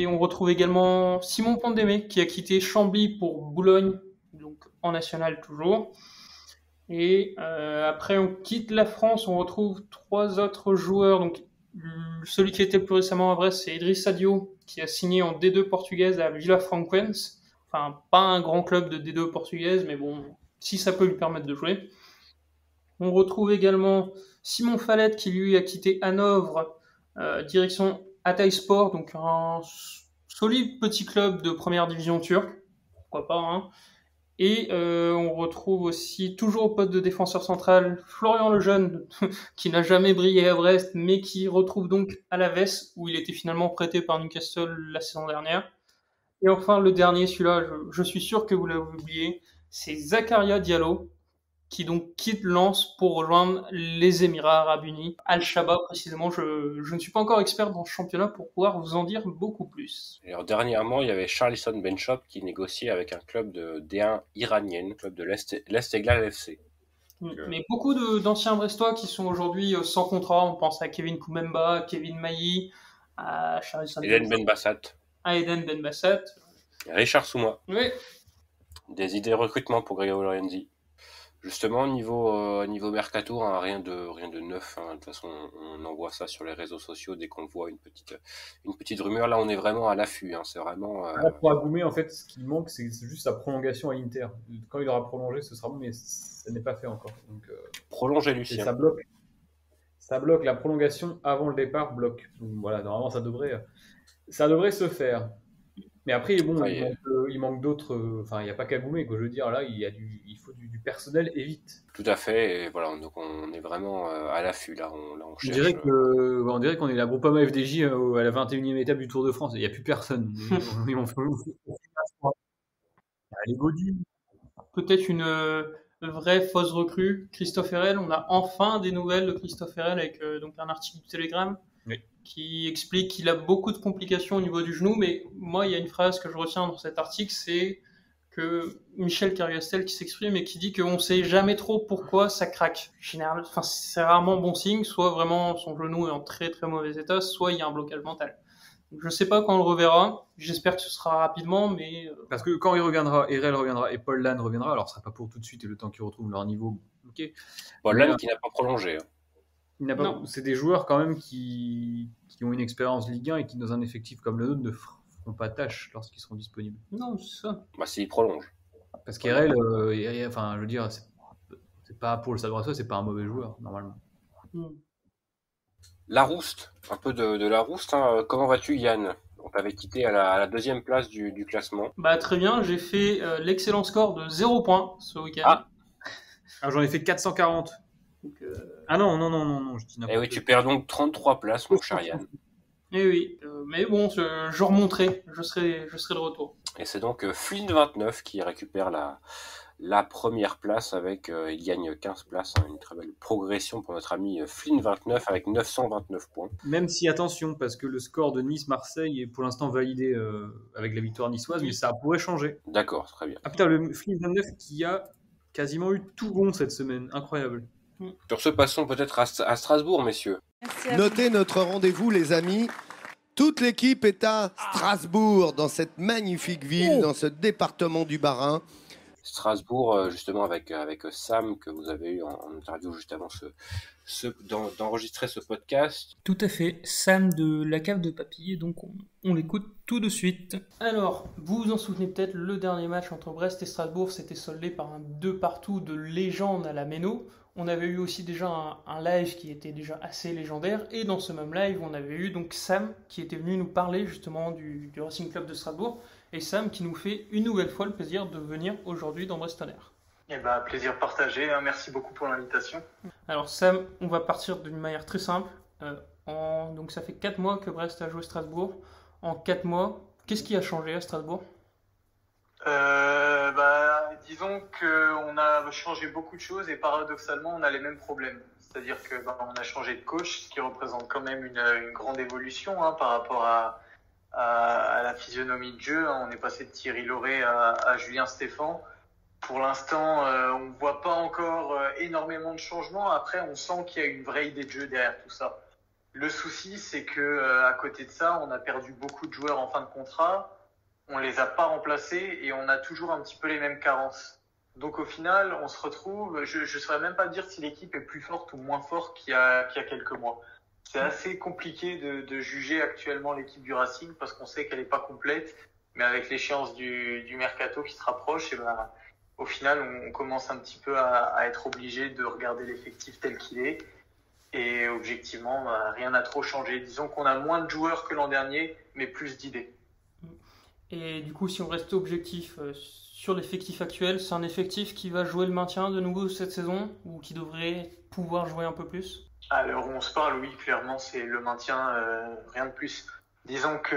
on retrouve également Simon Pandémé qui a quitté Chambly pour Boulogne, donc en nationale toujours. Et après on quitte la France, on retrouve 3 autres joueurs. Donc celui qui était le plus récemment à Brest, c'est Idriss Sadio qui a signé en D2 portugaise à Villafranquense. Enfin, pas un grand club de D2 portugaise, mais bon, si ça peut lui permettre de jouer. On retrouve également Simon Fallette qui lui a quitté Hanovre, direction Hatayspor, donc un solide petit club de première division turque, pourquoi pas, hein. Et on retrouve aussi, toujours au poste de défenseur central, Florian Lejeune, qui n'a jamais brillé à Brest, mais qui retrouve donc Alaves, où il était finalement prêté par Newcastle la saison dernière. Et enfin, le dernier, celui-là, je suis sûr que vous l'avez oublié, c'est Zakaria Diallo, qui donc quitte Lens pour rejoindre les Émirats Arabes Unis, Al-Shaba précisément. Je ne suis pas encore expert dans ce championnat pour pouvoir vous en dire beaucoup plus. Alors, dernièrement, il y avait Charlison Benchop qui négociait avec un club de D1 iranienne, club de l'Esteghlal FC. Mais beaucoup d'anciens Brestois qui sont aujourd'hui sans contrat. On pense à Kevin Koumemba, à Kevin Mailly, à Charlison Eden Benbassat. À Eden Benbassat. Richard Souma. Oui. Des idées de recrutement pour Grégory Lorenzi. Justement, niveau mercato, hein, rien de neuf. Hein. De toute façon, on envoie ça sur les réseaux sociaux dès qu'on voit une petite rumeur. Là, on est vraiment à l'affût. Hein. C'est vraiment. Pour Agoumé, en fait, ce qui manque, c'est juste sa prolongation à l'Inter. Quand il aura prolongé, ce sera bon, mais ça n'est pas fait encore. Donc, prolonger, Lucien. Et ça bloque la prolongation avant le départ. Bloque. Donc voilà, normalement, ça devrait se faire. Mais après, bon, il manque d'autres. Enfin, il n'y a pas qu'Agoumé, quoi. Je veux dire, là, il faut du personnel et vite. Tout à fait. Et voilà, donc on est vraiment à l'affût. Là, on cherche. On dirait qu'on est la Groupama FDJ à la 21e étape du Tour de France. Il n'y a plus personne. Allez, Gaudu. Peut-être une vraie fausse recrue, Christophe Herrel. On a enfin des nouvelles de Christophe Herrel avec donc un article du Télégramme. Oui. Qui explique qu'il a beaucoup de complications au niveau du genou, mais moi, il y a une phrase que je retiens dans cet article, c'est que Michel Cargastel qui s'exprime et qui dit qu'on ne sait jamais trop pourquoi ça craque. Généralement, c'est rarement bon signe, soit vraiment son genou est en très très mauvais état, soit il y a un blocage mental. Donc, je ne sais pas quand on le reverra, j'espère que ce sera rapidement, mais... Parce que quand il reviendra, Herrel reviendra et Paul Lannes reviendra, alors ce ne sera pas pour tout de suite et le temps qu'ils retrouvent leur niveau. Okay. Paul Lannes qui n'a pas prolongé. Hein. C'est des joueurs quand même qui ont une expérience Ligue 1 et qui, dans un effectif comme le nôtre, ne feront pas tâche lorsqu'ils seront disponibles. Non, c'est ça. Bah, s'ils prolongent. Parce qu'Herrel, je veux dire, c'est pas pour le Stade Brestois, c'est pas un mauvais joueur, normalement. Larouste, un peu de Larouste. Hein. Comment vas-tu, Yann ? On t'avait quitté à la 2e place du classement. Bah, très bien, j'ai fait l'excellent score de 0 points ce week-end. Ah, j'en ai fait 440. Donc, Ah non, je dis n'importe quoi. Eh oui, tu perds donc 33 places, mon cher Yann. Eh oui, mais bon, je remonterai, je serai de retour. Et c'est donc Flynn29 qui récupère la première place avec, il gagne 15 places, hein, une très belle progression pour notre ami Flynn29 avec 929 points. Même si, attention, parce que le score de Nice-Marseille est pour l'instant validé avec la victoire niçoise, mais ça pourrait changer. D'accord, très bien. Ah putain, le Flynn29 qui a quasiment eu tout bon cette semaine, incroyable. Sur ce, passons peut-être à Strasbourg, messieurs. Notez notre rendez-vous, les amis. Toute l'équipe est à Strasbourg, dans cette magnifique ville, dans ce département du Bas-Rhin. Strasbourg, justement avec Sam que vous avez eu en interview juste avant d'enregistrer ce podcast. Tout à fait, Sam de la cave de papy, donc on l'écoute tout de suite. Alors, vous vous en souvenez peut-être, le dernier match entre Brest et Strasbourg s'était soldé par un 2-2 de légende à la Méno. On avait eu aussi déjà un live qui était déjà assez légendaire, et dans ce même live, on avait eu donc Sam qui était venu nous parler justement du Racing Club de Strasbourg, et Sam qui nous fait une nouvelle fois le plaisir de venir aujourd'hui dans Brest On Air. Eh ben, plaisir partagé, merci beaucoup pour l'invitation. Alors Sam, on va partir d'une manière très simple. Donc ça fait 4 mois que Brest a joué Strasbourg. En 4 mois, qu'est-ce qui a changé à Strasbourg ? Disons qu'on a changé beaucoup de choses et paradoxalement on a les mêmes problèmes. C'est-à-dire que on a changé de coach, ce qui représente quand même une grande évolution par rapport à la physionomie de jeu. On est passé de Thierry Lauré à Julien Stéphan. Pour l'instant, on ne voit pas encore énormément de changements. Après, on sent qu'il y a une vraie idée de jeu derrière tout ça. Le souci, c'est que à côté de ça, on a perdu beaucoup de joueurs en fin de contrat. On les a pas remplacés et on a toujours un petit peu les mêmes carences. Donc au final, on se retrouve. Je ne saurais même pas dire si l'équipe est plus forte ou moins forte qu'il y a quelques mois. C'est assez compliqué de juger actuellement l'équipe du Racing parce qu'on sait qu'elle n'est pas complète. Mais avec l'échéance du mercato qui se rapproche, au final, on commence un petit peu à être obligé de regarder l'effectif tel qu'il est. Et objectivement, rien n'a trop changé. Disons qu'on a moins de joueurs que l'an dernier, mais plus d'idées. Et du coup, si on reste objectif sur l'effectif actuel, c'est un effectif qui va jouer le maintien de nouveau cette saison ou qui devrait pouvoir jouer un peu plus ? À l'heure où on se parle, oui, clairement, c'est le maintien, rien de plus. Disons que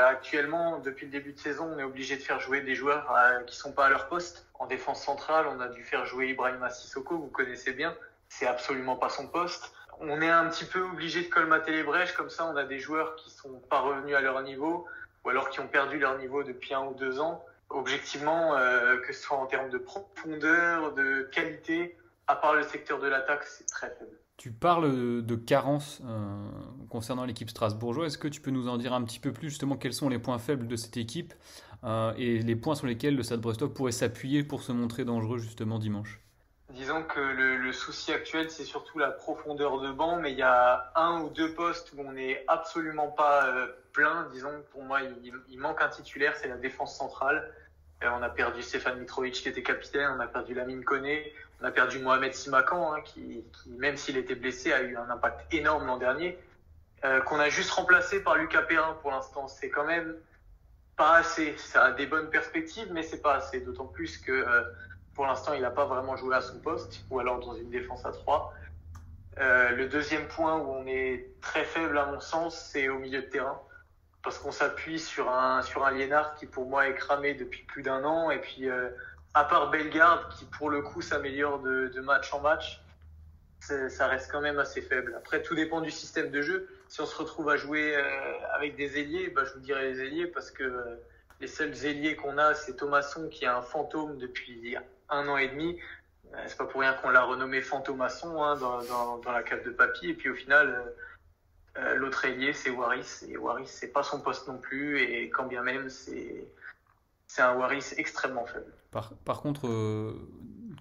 actuellement, depuis le début de saison, on est obligé de faire jouer des joueurs qui sont pas à leur poste. En défense centrale, on a dû faire jouer Ibrahima Sissoko, vous connaissez bien. C'est absolument pas son poste. On est un petit peu obligé de colmater les brèches, comme ça on a des joueurs qui sont pas revenus à leur niveau, ou alors qui ont perdu leur niveau depuis 1 ou 2 ans. Objectivement, que ce soit en termes de profondeur, de qualité, à part le secteur de l'attaque, c'est très faible. Tu parles de carences concernant l'équipe strasbourgeoise. Est-ce que tu peux nous en dire un petit peu plus justement quels sont les points faibles de cette équipe et les points sur lesquels le Stade Brestois pourrait s'appuyer pour se montrer dangereux justement dimanche ? Disons que le souci actuel, c'est surtout la profondeur de banc, mais il y a 1 ou 2 postes où on n'est absolument pas plein. Disons, pour moi, il manque un titulaire, c'est la défense centrale. On a perdu Stéphane Mitrovic qui était capitaine, on a perdu Lamine Koné, on a perdu Mohamed Simakan, qui, même s'il était blessé, a eu un impact énorme l'an dernier, qu'on a juste remplacé par Lucas Perrin pour l'instant. C'est quand même pas assez. Ça a des bonnes perspectives, mais c'est pas assez. D'autant plus que pour l'instant, il n'a pas vraiment joué à son poste, ou alors dans une défense à 3. Le deuxième point où on est très faible à mon sens, c'est au milieu de terrain. Parce qu'on s'appuie sur un Liénard qui pour moi est cramé depuis plus d'1 an. Et puis, à part Bellegarde, qui pour le coup s'améliore de match en match, ça reste quand même assez faible. Après, tout dépend du système de jeu. Si on se retrouve à jouer avec des ailiers, je vous dirais les ailiers, parce que les seuls ailiers qu'on a, c'est Thomasson qui est un fantôme depuis 1 an et demi. C'est pas pour rien qu'on l'a renommé Fantomasson dans la cave de papy. Et puis au final, l'autre ailier, c'est Waris. Et Waris, c'est pas son poste non plus. Et quand bien même, c'est un Waris extrêmement faible. Par contre,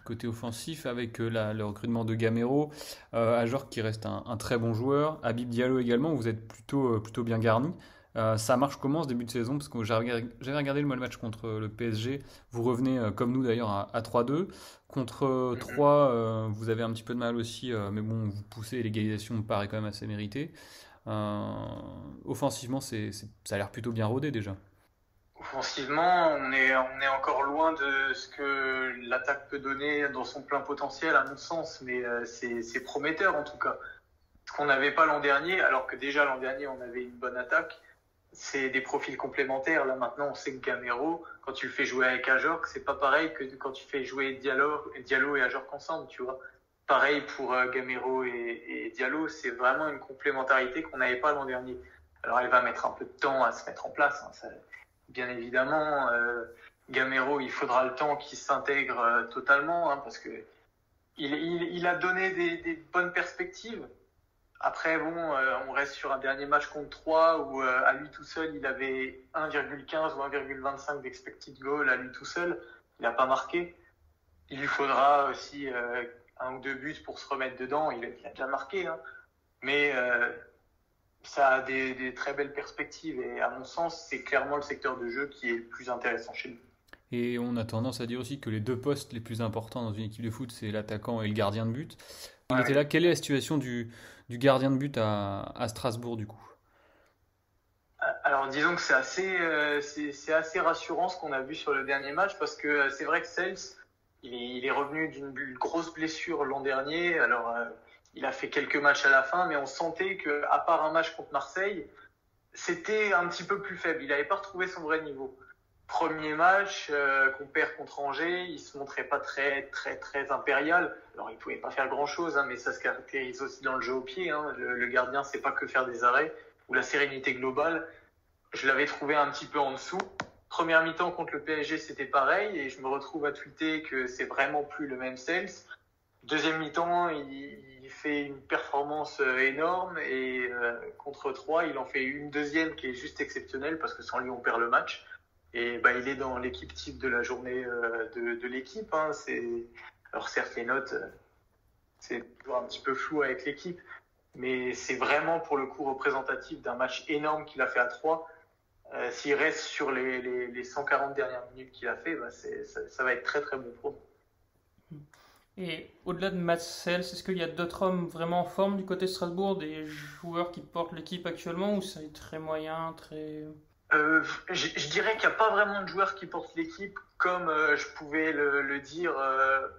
côté offensif, avec le recrutement de Gamero, Ajor qui reste un très bon joueur, Habib Diallo également, vous êtes plutôt bien garni. Ça marche comment ce début de saison? Parce que j'avais regardé le match contre le PSG. Vous revenez, comme nous d'ailleurs, à 3-2. Contre 3, vous avez un petit peu de mal aussi, mais bon, vous poussez, l'égalisation me paraît quand même assez méritée. Offensivement, ça a l'air plutôt bien rodé déjà. Offensivement, on est encore loin de ce que l'attaque peut donner dans son plein potentiel, à mon sens, mais c'est prometteur en tout cas. Ce qu'on n'avait pas l'an dernier, alors que déjà l'an dernier on avait une bonne attaque, c'est des profils complémentaires. Là maintenant, on sait que Gamero, quand tu le fais jouer avec Ajorc, c'est pas pareil que quand tu fais jouer Diallo et Ajorc ensemble, tu vois. Pareil pour Gamero et Diallo, c'est vraiment une complémentarité qu'on n'avait pas l'an dernier. Alors elle va mettre un peu de temps à se mettre en place, hein, ça, bien évidemment. Gamero, il faudra le temps qu'il s'intègre totalement, hein, parce que il a donné des bonnes perspectives. Après, bon, on reste sur un dernier match contre 3 où à lui tout seul, il avait 1,15 ou 1,25 d'expected goal à lui tout seul. Il n'a pas marqué. il lui faudra aussi 1 ou 2 buts pour se remettre dedans. Il a déjà marqué, hein. Mais ça a des très belles perspectives. Et à mon sens, c'est clairement le secteur de jeu qui est le plus intéressant chez nous. Et on a tendance à dire aussi que les deux postes les plus importants dans une équipe de foot, c'est l'attaquant et le gardien de but. Il était là. Quelle est la situation du gardien de but à Strasbourg, du coup? Alors disons que c'est assez rassurant ce qu'on a vu sur le dernier match, parce que c'est vrai que Sels, il est revenu d'une grosse blessure l'an dernier. Alors il a fait quelques matchs à la fin, mais on sentait que, à part un match contre Marseille, c'était un petit peu plus faible. Il n'avait pas retrouvé son vrai niveau. Premier match qu'on perd contre Angers, il se montrait pas très très très impérial. Alors il pouvait pas faire grand chose, hein, mais ça se caractérise aussi dans le jeu au pied, hein. Le gardien sait pas que faire des arrêts, ou la sérénité globale. Je l'avais trouvé un petit peu en dessous. Première mi-temps contre le PSG, c'était pareil, et je me retrouve à tweeter que c'est vraiment plus le même Sels. Deuxième mi-temps, il fait une performance énorme, et contre 3, il en fait une deuxième qui est juste exceptionnelle, parce que sans lui on perd le match. Et il est dans l'équipe type de la journée de l'équipe, hein. Alors certes, les notes, c'est toujours un petit peu flou avec l'équipe, mais c'est vraiment pour le coup représentatif d'un match énorme qu'il a fait à 3. S'il reste sur les 140 dernières minutes qu'il a fait, ça va être très très bon pour nous. Et au-delà de Mats Sels, est-ce qu'il y a d'autres hommes vraiment en forme du côté de Strasbourg, des joueurs qui portent l'équipe actuellement, ou c'est très moyen, très... Je dirais qu'il n'y a pas vraiment de joueurs qui portent l'équipe, comme je pouvais le dire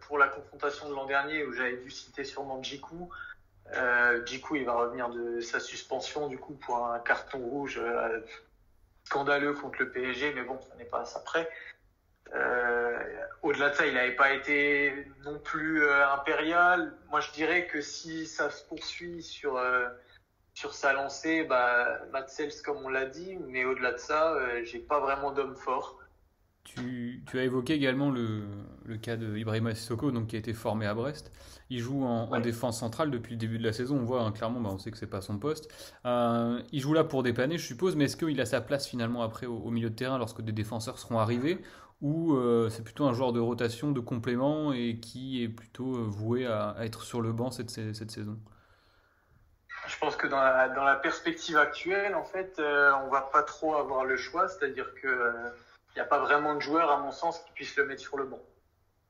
pour la confrontation de l'an dernier, où j'avais dû citer sûrement Djikou. Djikou, il va revenir de sa suspension du coup pour un carton rouge scandaleux contre le PSG, mais bon, on n'est pas à ça près. Au-delà de ça, il n'avait pas été non plus impérial. Moi, je dirais que si ça se poursuit sur sa lancée, Mats Sels, comme on l'a dit, mais au-delà de ça, j'ai pas vraiment d'homme fort. Tu as évoqué également le cas de Ibrahima Sissoko, donc qui a été formé à Brest. Il joue en défense centrale depuis le début de la saison. On voit, hein, clairement, on sait que c'est pas son poste. Il joue là pour dépanner, je suppose, mais est-ce qu'il a sa place finalement après au milieu de terrain lorsque des défenseurs seront arrivés, ou c'est plutôt un joueur de rotation, de complément, et qui est plutôt voué à être sur le banc cette saison? Je pense que dans la perspective actuelle, en fait, on va pas trop avoir le choix, c'est-à-dire que il n'y a pas vraiment de joueur, à mon sens, qui puisse le mettre sur le banc.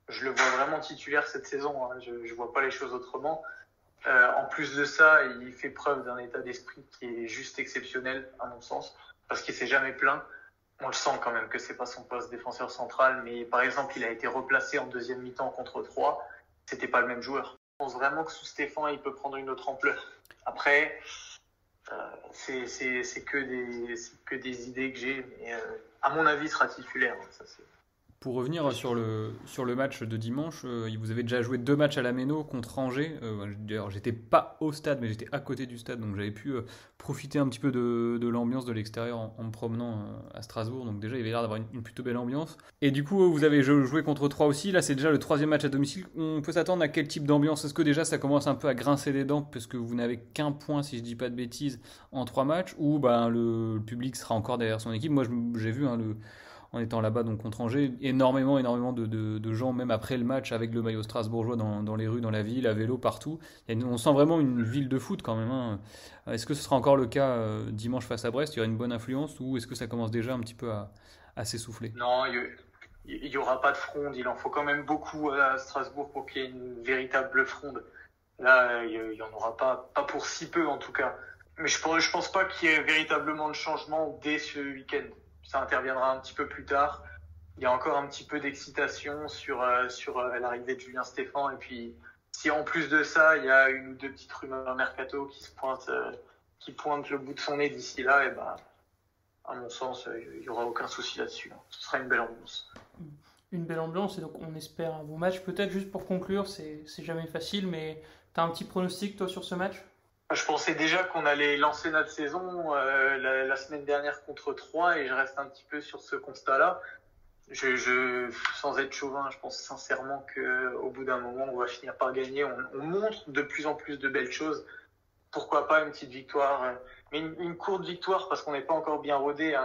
Je le vois vraiment titulaire cette saison, hein. Je vois pas les choses autrement. En plus de ça, il fait preuve d'un état d'esprit qui est juste exceptionnel, à mon sens, parce qu'il s'est jamais plaint. On le sent quand même que c'est pas son poste défenseur central, mais par exemple, il a été replacé en deuxième mi-temps contre 3. C'était pas le même joueur. Je pense vraiment que sous Stéphane, il peut prendre une autre ampleur. Après, c'est que des idées que j'ai, mais à mon avis, il sera titulaire. Ça, Pour revenir sur le match de dimanche, vous avez déjà joué 2 matchs à la Méno contre Angers. D'ailleurs, j'étais pas au stade, mais j'étais à côté du stade, donc j'avais pu profiter un petit peu de l'ambiance de l'extérieur en me promenant à Strasbourg. Donc déjà, il avait l'air d'avoir une plutôt belle ambiance. Et du coup, vous avez joué contre 3 aussi. Là, c'est déjà le 3e match à domicile. On peut s'attendre à quel type d'ambiance? Est-ce que déjà ça commence un peu à grincer des dents, parce que vous n'avez qu'un point, si je dis pas de bêtises, en 3 matchs, ou le public sera encore derrière son équipe? Moi, j'ai vu, hein, en étant là-bas donc contre Angers, énormément de gens, même après le match, avec le maillot strasbourgeois dans les rues, dans la ville, à vélo, partout. On sent vraiment une ville de foot quand même, hein. Est-ce que ce sera encore le cas dimanche face à Brest? Il y aura une bonne influence, ou est-ce que ça commence déjà un petit peu à s'essouffler? Non, il n'y aura pas de fronde. Il en faut quand même beaucoup à Strasbourg pour qu'il y ait une véritable fronde. Là, il n'y en aura pas pour si peu en tout cas. Mais je pense pas qu'il y ait véritablement de changement dès ce week-end. Ça interviendra un petit peu plus tard. Il y a encore un petit peu d'excitation sur l'arrivée de Julien Stéphan. Et puis, si en plus de ça, il y a une ou deux petites rumeurs mercato qui pointent le bout de son nez d'ici là, et à mon sens, il n'y aura aucun souci là-dessus. Ce sera une belle ambiance. Une belle ambiance, et donc on espère un bon match. Peut-être juste pour conclure, c'est jamais facile, mais tu as un petit pronostic toi sur ce match? Je pensais déjà qu'on allait lancer notre saison la semaine dernière contre 3, et je reste un petit peu sur ce constat-là. Sans être chauvin, je pense sincèrement qu'au bout d'un moment, on va finir par gagner. On montre de plus en plus de belles choses. Pourquoi pas une petite victoire, mais une courte victoire, parce qu'on n'est pas encore bien rodé.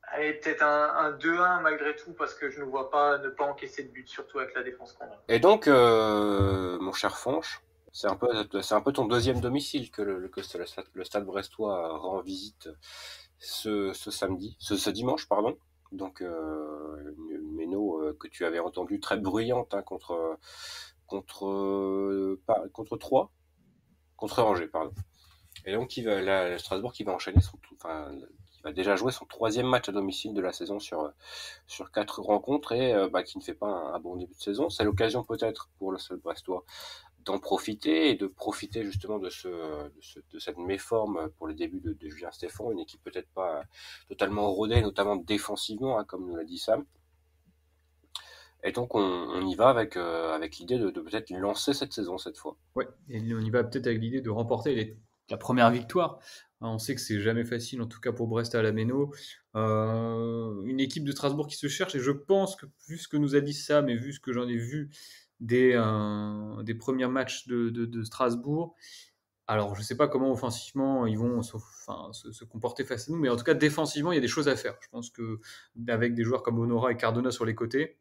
Allez, peut-être un 2-1 malgré tout, parce que je ne vois pas ne pas encaisser de but, surtout avec la défense qu'on a. Et donc, mon cher Fanche, c'est un peu ton deuxième domicile que le Stade Brestois rend visite ce dimanche, pardon. Donc, une méno que tu avais entendu très bruyante hein, contre Troyes, contre Angers, pardon. Et donc, Strasbourg qui va enchaîner qui va déjà jouer son 3e match à domicile de la saison sur 4 rencontres et qui ne fait pas un bon début de saison. C'est l'occasion peut-être pour le Stade Brestois d'en profiter et de profiter justement de cette méforme pour le début de Julien Stéphan, une équipe peut-être pas totalement rodée, notamment défensivement, hein, comme nous l'a dit Sam. Et donc on y va avec l'idée de peut-être lancer cette saison cette fois. Ouais, et on y va peut-être avec l'idée de remporter la première victoire. On sait que c'est jamais facile, en tout cas pour Brest à la Méno. Une équipe de Strasbourg qui se cherche, et je pense que vu ce que nous a dit Sam et vu ce que j'en ai vu des premiers matchs de Strasbourg, alors je ne sais pas comment offensivement ils vont se comporter face à nous, mais en tout cas défensivement il y a des choses à faire. Je pense que avec des joueurs comme Honora et Cardona sur les côtés,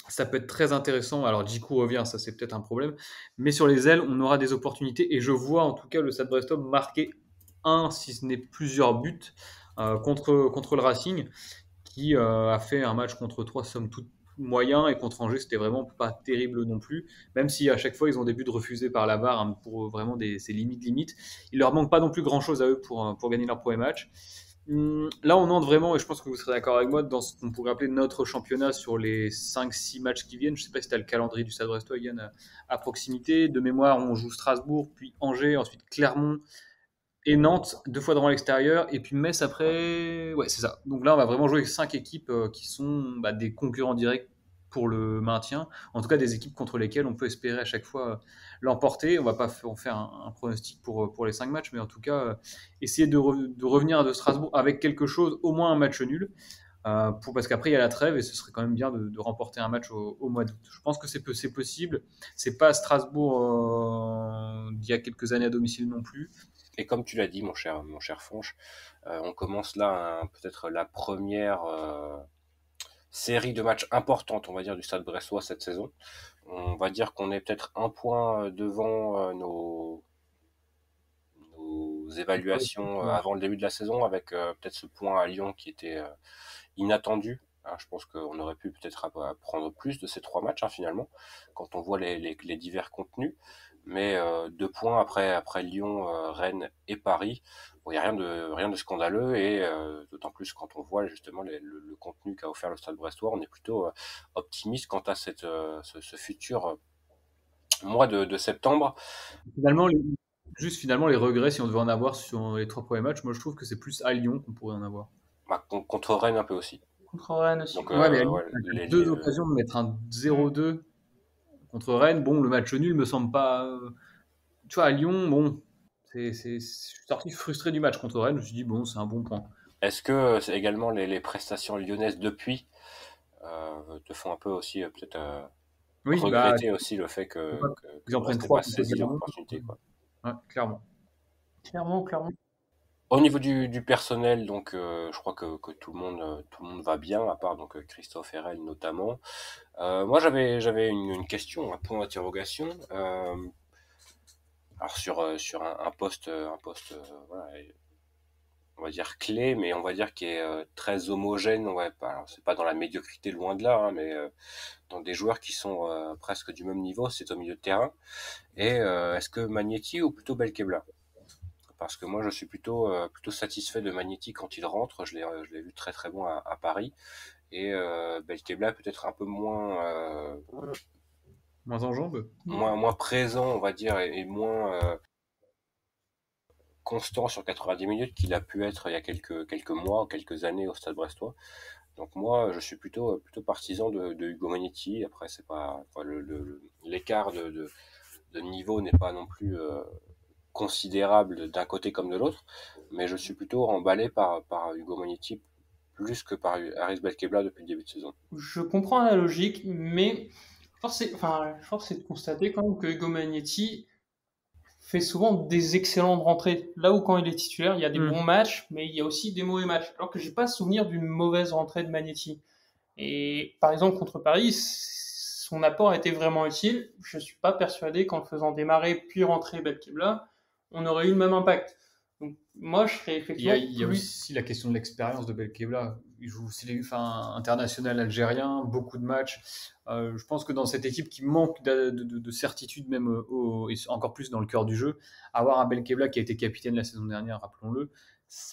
ça peut être très intéressant. Alors, Djikou revient, ça c'est peut-être un problème. Mais sur les ailes, on aura des opportunités. Et je vois en tout cas le Stade Brestois marquer si ce n'est plusieurs buts contre le Racing, qui a fait un match contre 3 somme toute moyen. Et contre Angers, c'était vraiment pas terrible non plus. Même si à chaque fois, ils ont des buts refusés par la VAR hein, pour vraiment ces limites. Il leur manque pas non plus grand-chose à eux pour gagner leur premier match. Là, on entre vraiment, et je pense que vous serez d'accord avec moi, dans ce qu'on pourrait appeler notre championnat sur les 5-6 matchs qui viennent. Je ne sais pas si tu as le calendrier du Stade Brestois, Yann, à proximité. De mémoire, on joue Strasbourg, puis Angers, ensuite Clermont et Nantes, 2 fois devant l'extérieur, et puis Metz après. Ouais, c'est ça. Donc là, on va vraiment jouer avec 5 équipes qui sont des concurrents directs pour le maintien. En tout cas, des équipes contre lesquelles on peut espérer à chaque fois l'emporter. On va pas en faire un pronostic pour les 5 matchs, mais en tout cas, essayer de revenir de Strasbourg avec quelque chose, au moins un match nul. Parce qu'après il y a la trêve et ce serait quand même bien de remporter un match au mois d'août. Je pense que c'est possible. C'est pas Strasbourg d'il y a quelques années à domicile non plus. Et comme tu l'as dit, mon cher Fonche, on commence là peut-être la première série de matchs importantes, on va dire, du Stade Brestois cette saison. On va dire qu'on est peut-être un point devant nos évaluations avant le début de la saison, avec peut-être ce point à Lyon qui était inattendu. Alors, je pense qu'on aurait pu peut-être prendre plus de ces 3 matchs finalement, quand on voit les divers contenus. Mais 2 points après Lyon, Rennes et Paris, bon, il n'y a rien de scandaleux et d'autant plus quand on voit justement le contenu qu'a offert le Stade Brestois, on est plutôt optimiste quant à ce futur mois de septembre. Finalement, les regrets, si on devait en avoir sur les 3 premiers matchs, moi je trouve que c'est plus à Lyon qu'on pourrait en avoir. Contre Rennes un peu aussi. Contre Rennes aussi. Donc, mais à Lyon, on a 2 occasions de mettre un 0-2 contre Rennes. Bon, le match nul me semble pas. Tu vois, à Lyon, bon, je suis sorti frustré du match contre Rennes. Je me suis dit, bon, c'est un bon point. Est-ce que c'est également les prestations lyonnaises depuis te font un peu aussi peut-être regretter aussi le fait qu'ils en prennent 3 saisi l'opportunité, quoi. Ouais, clairement. Clairement. Au niveau du personnel, donc je crois que tout le monde va bien, à part donc Christophe Herel notamment. Moi j'avais une question, un point d'interrogation. Alors sur un poste voilà, on va dire clé, mais on va dire qui est très homogène. Alors c'est pas dans la médiocrité, loin de là, hein, mais dans des joueurs qui sont presque du même niveau, c'est au milieu de terrain. Et est-ce que Magnetti ou plutôt Belkebla? Parce que moi je suis plutôt satisfait de Magnetti quand il rentre. Je l'ai vu très très bon à Paris. Et Belkebla peut-être un peu moins en jambes, moins présent, on va dire, et moins constant sur 90 minutes qu'il a pu être il y a quelques mois, quelques années au Stade Brestois. Donc moi, je suis plutôt partisan de Ugo Magnetti. Après, c'est pas l'écart de niveau n'est pas non plus considérable d'un côté comme de l'autre, mais je suis plutôt emballé par Ugo Magnetti plus que par Aris Belkebla depuis le début de saison. Je comprends la logique, mais force est de constater quand même que Ugo Magnetti fait souvent des excellentes rentrées. Là où quand il est titulaire, il y a des bons matchs, mais il y a aussi des mauvais matchs. Alors que j'ai pas souvenir d'une mauvaise rentrée de Magnetti. Et par exemple, contre Paris, son apport a été vraiment utile. Je suis pas persuadé qu'en le faisant démarrer puis rentrer Belkebla, on aurait eu le même impact. Donc, moi, je serais effectivement Il y a aussi la question de l'expérience de Belkebla. Il joue international algérien, beaucoup de matchs. Je pense que dans cette équipe qui manque de certitude, même et encore plus dans le cœur du jeu, avoir un Belkebla qui a été capitaine la saison dernière, rappelons-le,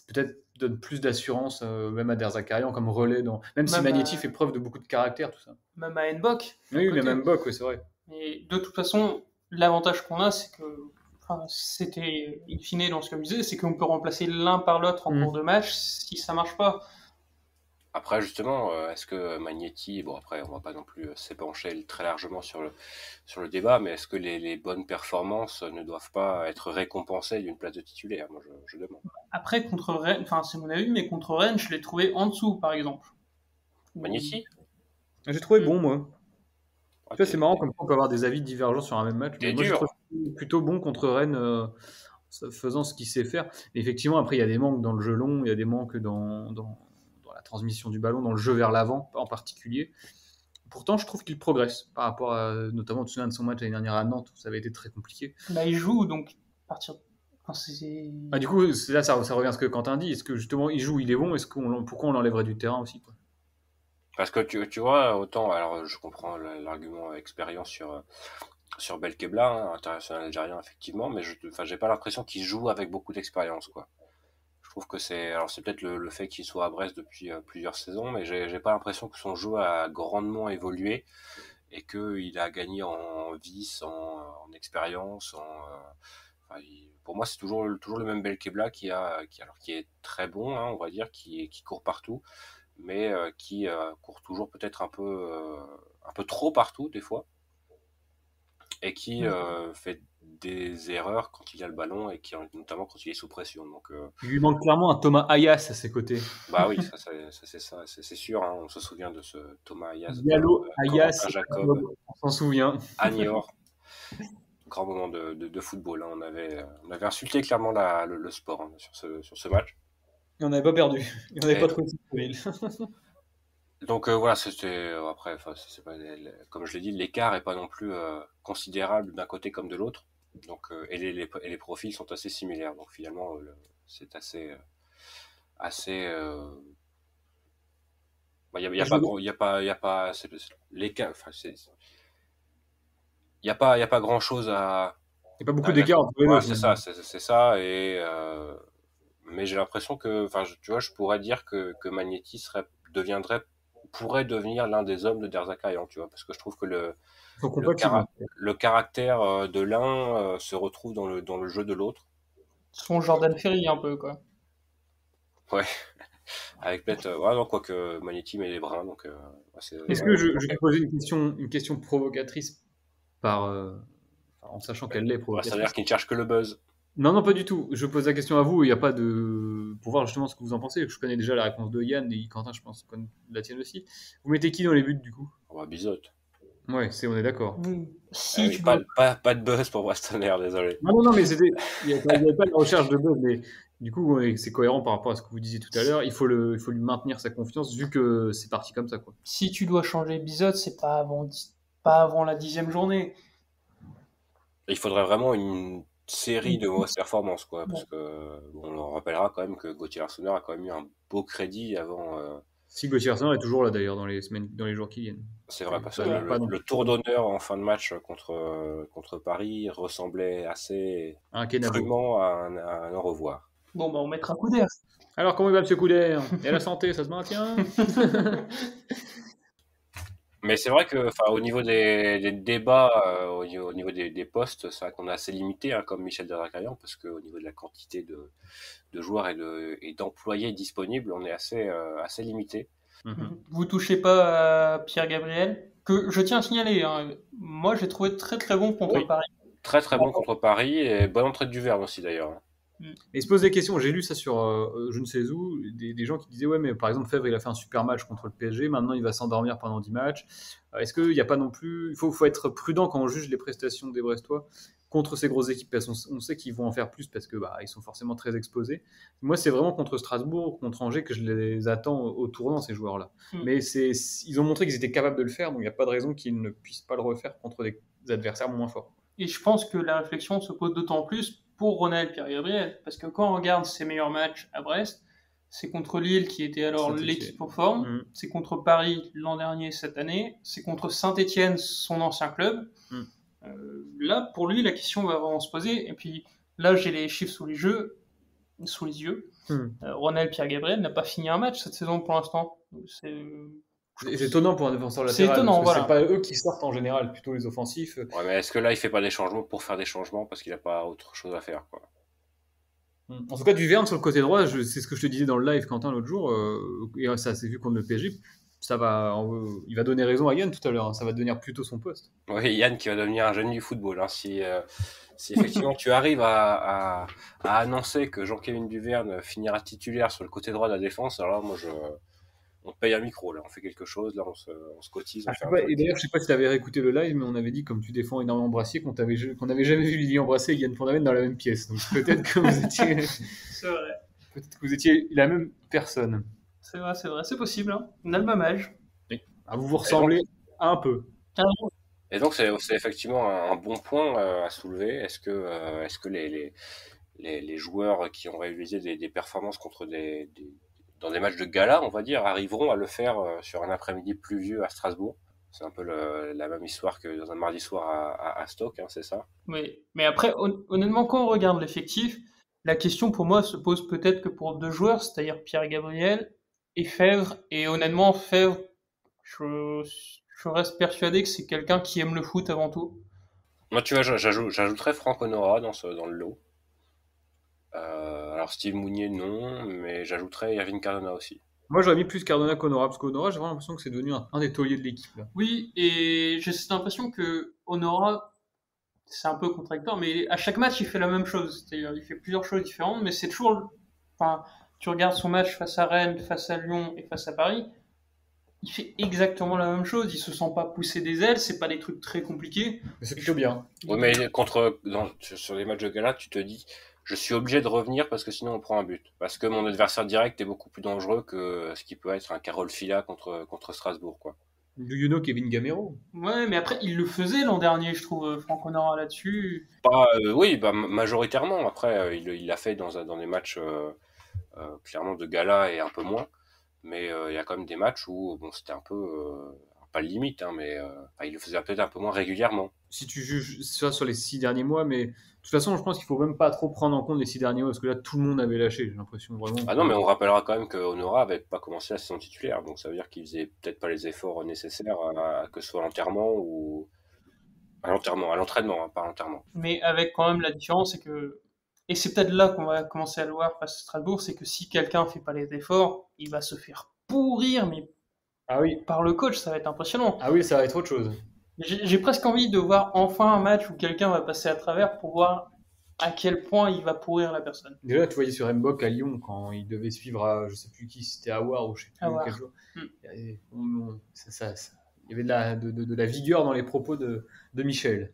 peut-être donne plus d'assurance, même à Der Zakarian comme relais. Même si Magnetti fait preuve de beaucoup de caractère, tout ça. Même à Nbok. Oui, même Nbok, oui, c'est vrai. Et de toute façon, l'avantage qu'on a, c'est que c'était in fine dans ce que je disais, c'est qu'on peut remplacer l'un par l'autre en cours de match si ça marche pas. Après, justement, est-ce que Magnetti, bon après, on va pas non plus s'épancher très largement sur le débat, mais est-ce que les bonnes performances ne doivent pas être récompensées d'une place de titulaire? Moi, je demande. Après, contre Rennes, c'est mon avis, mais contre Rennes, je l'ai trouvé en dessous, par exemple. Magnetti? J'ai trouvé bon, moi. Okay. C'est marrant, comme on peut avoir des avis divergents sur un même match. Mais moi, je trouve plutôt bon contre Rennes, faisant ce qu'il sait faire. Mais effectivement, après, il y a des manques dans le jeu long, il y a des manques dans la transmission du ballon, dans le jeu vers l'avant en particulier. Pourtant, je trouve qu'il progresse par rapport à, notamment, tu te souviens de son match l'année dernière à Nantes, où ça avait été très compliqué. Là, il joue, donc à partir du coup, là, ça revient à ce que Quentin dit. Est-ce que justement, il joue, il est bon, pourquoi on l'enlèverait du terrain aussi, quoi? Parce que tu vois, autant, alors je comprends l'argument expérience sur Belkebla, international algérien, effectivement, mais j'ai pas l'impression qu'il joue avec beaucoup d'expérience, quoi. Je trouve que c'est peut-être le fait qu'il soit à Brest depuis plusieurs saisons, mais j'ai pas l'impression que son jeu a grandement évolué et qu'il a gagné en vis, en expérience, pour moi, c'est toujours le même Belkebla qui est très bon, hein, on va dire, qui court partout, mais qui court toujours peut-être un peu trop partout des fois, et qui fait des erreurs quand il a le ballon et notamment quand il est sous pression. Donc, il lui manque clairement un Thomas Ayas à ses côtés. Bah oui, c'est sûr. Hein, on se souvient de ce Thomas Ayas. Diallo, Ayas, Jacob, on s'en souvient. Agnor. Grand moment de football. Hein. On avait insulté clairement le sport, hein, sur ce match. Et on n'avait pas perdu. On n'avait pas trouvé de Donc voilà, c'était après, comme je l'ai dit, l'écart est pas non plus considérable d'un côté comme de l'autre. Donc et les profils sont assez similaires. Donc finalement, c'est assez il y a pas grand chose à. Il n'y a pas beaucoup d'écart entre les deux. C'est ça. Et mais j'ai l'impression que, tu vois, je pourrais dire que Magnetti pourrait devenir l'un des hommes de Der Zakarian, tu vois, parce que je trouve que le caractère de l'un se retrouve dans le jeu de l'autre. Son Jordan Ferry un peu, quoi. Ouais. Avec peut-être quoique Magnetti met les brins, donc est-ce que je peux poser une question provocatrice en sachant qu'elle l'est provocatrice? Ça veut dire qu'il ne cherche que le buzz. Non, pas du tout. Je pose la question à vous. Il n'y a pas pour voir justement ce que vous en pensez. Je connais déjà la réponse de Yann et Quentin, je pense, connaît la tienne aussi. Vous mettez qui dans les buts du coup? Bizotte. Ouais, on est d'accord. Si pas de buzz pour Wassenaar, désolé. Non, mais il n'y avait pas de recherche de buzz, mais du coup, c'est cohérent par rapport à ce que vous disiez tout à l'heure. Il faut lui maintenir sa confiance vu que c'est parti comme ça, quoi. Si tu dois changer Bizotte, c'est pas avant la 10e journée. Il faudrait vraiment une série de mauvaises performances, quoi, parce que on rappellera quand même que Gauthier Arsenault a quand même eu un beau crédit avant. Si Gauthier Arsenault est toujours là d'ailleurs dans les jours qui viennent. C'est vrai, parce que le tour d'honneur en fin de match contre Paris ressemblait assez crûment à un au revoir. Bon, on mettra Couder. Alors, comment il va, M. Couder? Et la santé, ça se maintient? Mais c'est vrai que, au niveau des débats, au niveau des postes, c'est vrai qu'on est assez limité, hein, comme Michel Der Zakarian, parce qu'au niveau de la quantité de joueurs et d'employés disponibles, on est assez limité. Vous touchez pas à Pierre Gabriel, que je tiens à signaler. Hein. Moi, j'ai trouvé très très bon contre Paris. Très très bon contre Paris et bonne entrée de Duverne aussi d'ailleurs. Et se pose des questions, j'ai lu ça sur je ne sais où, des gens qui disaient ouais, mais par exemple Fèvre il a fait un super match contre le PSG, maintenant il va s'endormir pendant 10 matchs. Est-ce qu'il n'y a pas non plus, il faut être prudent quand on juge les prestations des Brestois, contre ces grosses équipes, parce qu'on sait qu'ils vont en faire plus parce que ils sont forcément très exposés. Moi, c'est vraiment contre Strasbourg, contre Angers que je les attends au tournant, ces joueurs-là. Mais ils ont montré qu'ils étaient capables de le faire, donc il n'y a pas de raison qu'ils ne puissent pas le refaire contre des adversaires moins forts. Et je pense que la réflexion se pose d'autant plus pour Ronald Pierre-Gabriel, parce que quand on regarde ses meilleurs matchs à Brest, c'est contre Lille qui était alors l'équipe en forme, c'est contre Paris l'an dernier cette année, c'est contre Saint-Etienne, son ancien club. Là, pour lui, la question va vraiment se poser. Et puis là, j'ai les chiffres sous les yeux. Ronald Pierre-Gabriel n'a pas fini un match cette saison pour l'instant. C'est étonnant pour un défenseur latéral. C'est étonnant, parce que c'est pas eux qui sortent en général, plutôt les offensifs. Ouais, mais est-ce que là, il fait pas des changements pour faire des changements parce qu'il a pas autre chose à faire, quoi. En tout cas, Duverne sur le côté droit, c'est ce que je te disais dans le live, Quentin, l'autre jour, et ça s'est vu contre le PSG. Il va donner raison à Yann tout à l'heure. Ça va devenir plutôt son poste. Oui, Yann qui va devenir un génie du football. Si effectivement tu arrives à annoncer que Jean-Kévin Duverne finira titulaire sur le côté droit de la défense, alors là, moi, on paye un micro, là, on fait quelque chose, là, on se cotise. Et d'ailleurs, je sais pas si tu avais réécouté le live, mais on avait dit, comme tu défends énormément Brassier, qu'on n'avait jamais vu Lilian Brassier et Yann Fondaven dans la même pièce. Donc peut-être que vous étiez. C'est vrai. Peut-être que vous étiez la même personne. C'est vrai, c'est possible. Hein. On a le même âge. Oui. Vous ressemblez un peu. Et donc, c'est effectivement un bon point à soulever. Est-ce que les joueurs qui ont réalisé des performances contre dans des matchs de gala, on va dire, arriveront à le faire sur un après-midi pluvieux à Strasbourg? C'est un peu la même histoire que dans un mardi soir à Stoke, hein, c'est ça? Oui, mais après, honnêtement, quand on regarde l'effectif, la question pour moi se pose peut-être que pour deux joueurs, c'est-à-dire Pierre-Gabriel et Fèvre. Et honnêtement, Fèvre, je reste persuadé que c'est quelqu'un qui aime le foot avant tout. Moi, tu vois, j'ajouterais Franck Honora dans le lot. Alors Steve Mounier, non, mais j'ajouterais Irving Cardona aussi. Moi, j'aurais mis plus Cardona qu'Honora, parce qu'Honora, j'ai vraiment l'impression que c'est devenu un des tauliers de l'équipe. Là. Oui, et j'ai cette impression que Honora, c'est un peu contradictoire, mais à chaque match, il fait la même chose. C'est-à-dire, il fait plusieurs choses différentes, mais c'est toujours... Enfin, tu regardes son match face à Rennes, face à Lyon et face à Paris, il fait exactement la même chose. Il se sent pas pousser des ailes, c'est pas des trucs très compliqués. Mais c'est plutôt bien. Oui, mais sur les matchs de gala, tu te dis, je suis obligé de revenir parce que sinon on prend un but. Parce que mon adversaire direct est beaucoup plus dangereux que ce qui peut être un Carole Fila contre Strasbourg, quoi. Do you know Kevin Gamero? Ouais, mais après, il le faisait l'an dernier, je trouve, Franck Honora là-dessus. Oui, majoritairement. Après, il l'a fait dans des matchs clairement de gala et un peu moins. Mais il y a quand même des matchs où bon, c'était un peu pas limite, hein, mais il le faisait peut-être un peu moins régulièrement. Si tu juges ça sur les 6 derniers mois, mais de toute façon, je pense qu'il faut même pas trop prendre en compte les 6 derniers mois, parce que là, tout le monde avait lâché, j'ai l'impression vraiment. Ah non, mais on rappellera quand même que Honora avait pas commencé la saison titulaire, donc ça veut dire qu'il faisait peut-être pas les efforts nécessaires que ce soit à l'enterrement ou à l'entraînement, hein, pas à l'enterrement. Mais avec quand même la différence, c'est que, et c'est peut-être là qu'on va commencer à le voir face à Strasbourg, c'est que si quelqu'un fait pas les efforts, il va se faire pourrir, mais par le coach, ça va être impressionnant. Ah oui, ça va être autre chose. J'ai presque envie de voir enfin un match où quelqu'un va passer à travers pour voir à quel point il va pourrir la personne. Déjà, tu voyais sur Mbok à Lyon, quand il devait suivre à, je sais plus qui, c'était Aouar ou je sais plus quel joueur. Il y avait de la vigueur dans les propos de Michel.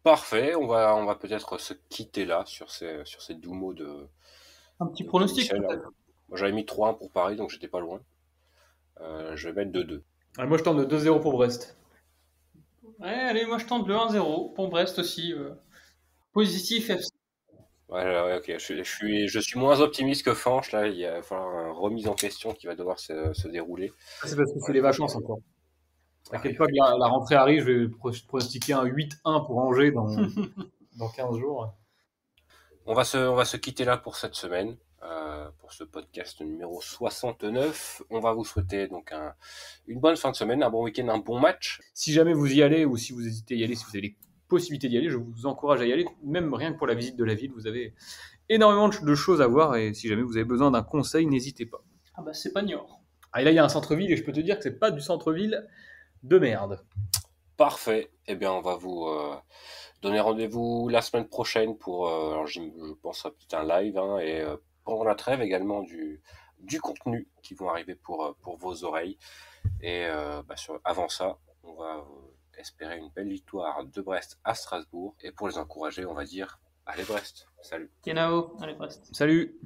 Parfait, on va peut-être se quitter là sur ces doux mots de. Un petit pronostic peut-être. Moi j'avais mis 3-1 pour Paris, donc j'étais pas loin. Je vais mettre 2-2. Moi je tente de 2-0 pour Brest. Ouais, allez, moi je tente le 1-0 pour Brest aussi. Positif FC. Ouais, ok. Je suis moins optimiste que Fanch. Là, il va falloir une remise en question qui va devoir se dérouler. C'est parce que c'est les vacances encore. T'inquiète pas que la rentrée arrive, je vais pronostiquer un 8-1 pour Angers dans 15 jours. On va se quitter là pour cette semaine, pour ce podcast numéro 69. On va vous souhaiter donc une bonne fin de semaine, un bon week-end, un bon match. Si jamais vous y allez ou si vous hésitez à y aller, si vous avez les possibilités d'y aller, je vous encourage à y aller, même rien que pour la visite de la ville. Vous avez énormément de choses à voir et si jamais vous avez besoin d'un conseil, n'hésitez pas. Ah bah c'est pas Niort. Ah et là il y a un centre-ville et je peux te dire que c'est pas du centre-ville de merde. Parfait. Eh bien on va vous donner rendez-vous la semaine prochaine pour, alors je pense à peut-être un live, hein, et pendant la trêve également du contenu qui vont arriver pour vos oreilles. Et avant ça, on va espérer une belle victoire de Brest à Strasbourg. Et pour les encourager, on va dire allez Brest, salut. Genau, allez, Brest. Salut!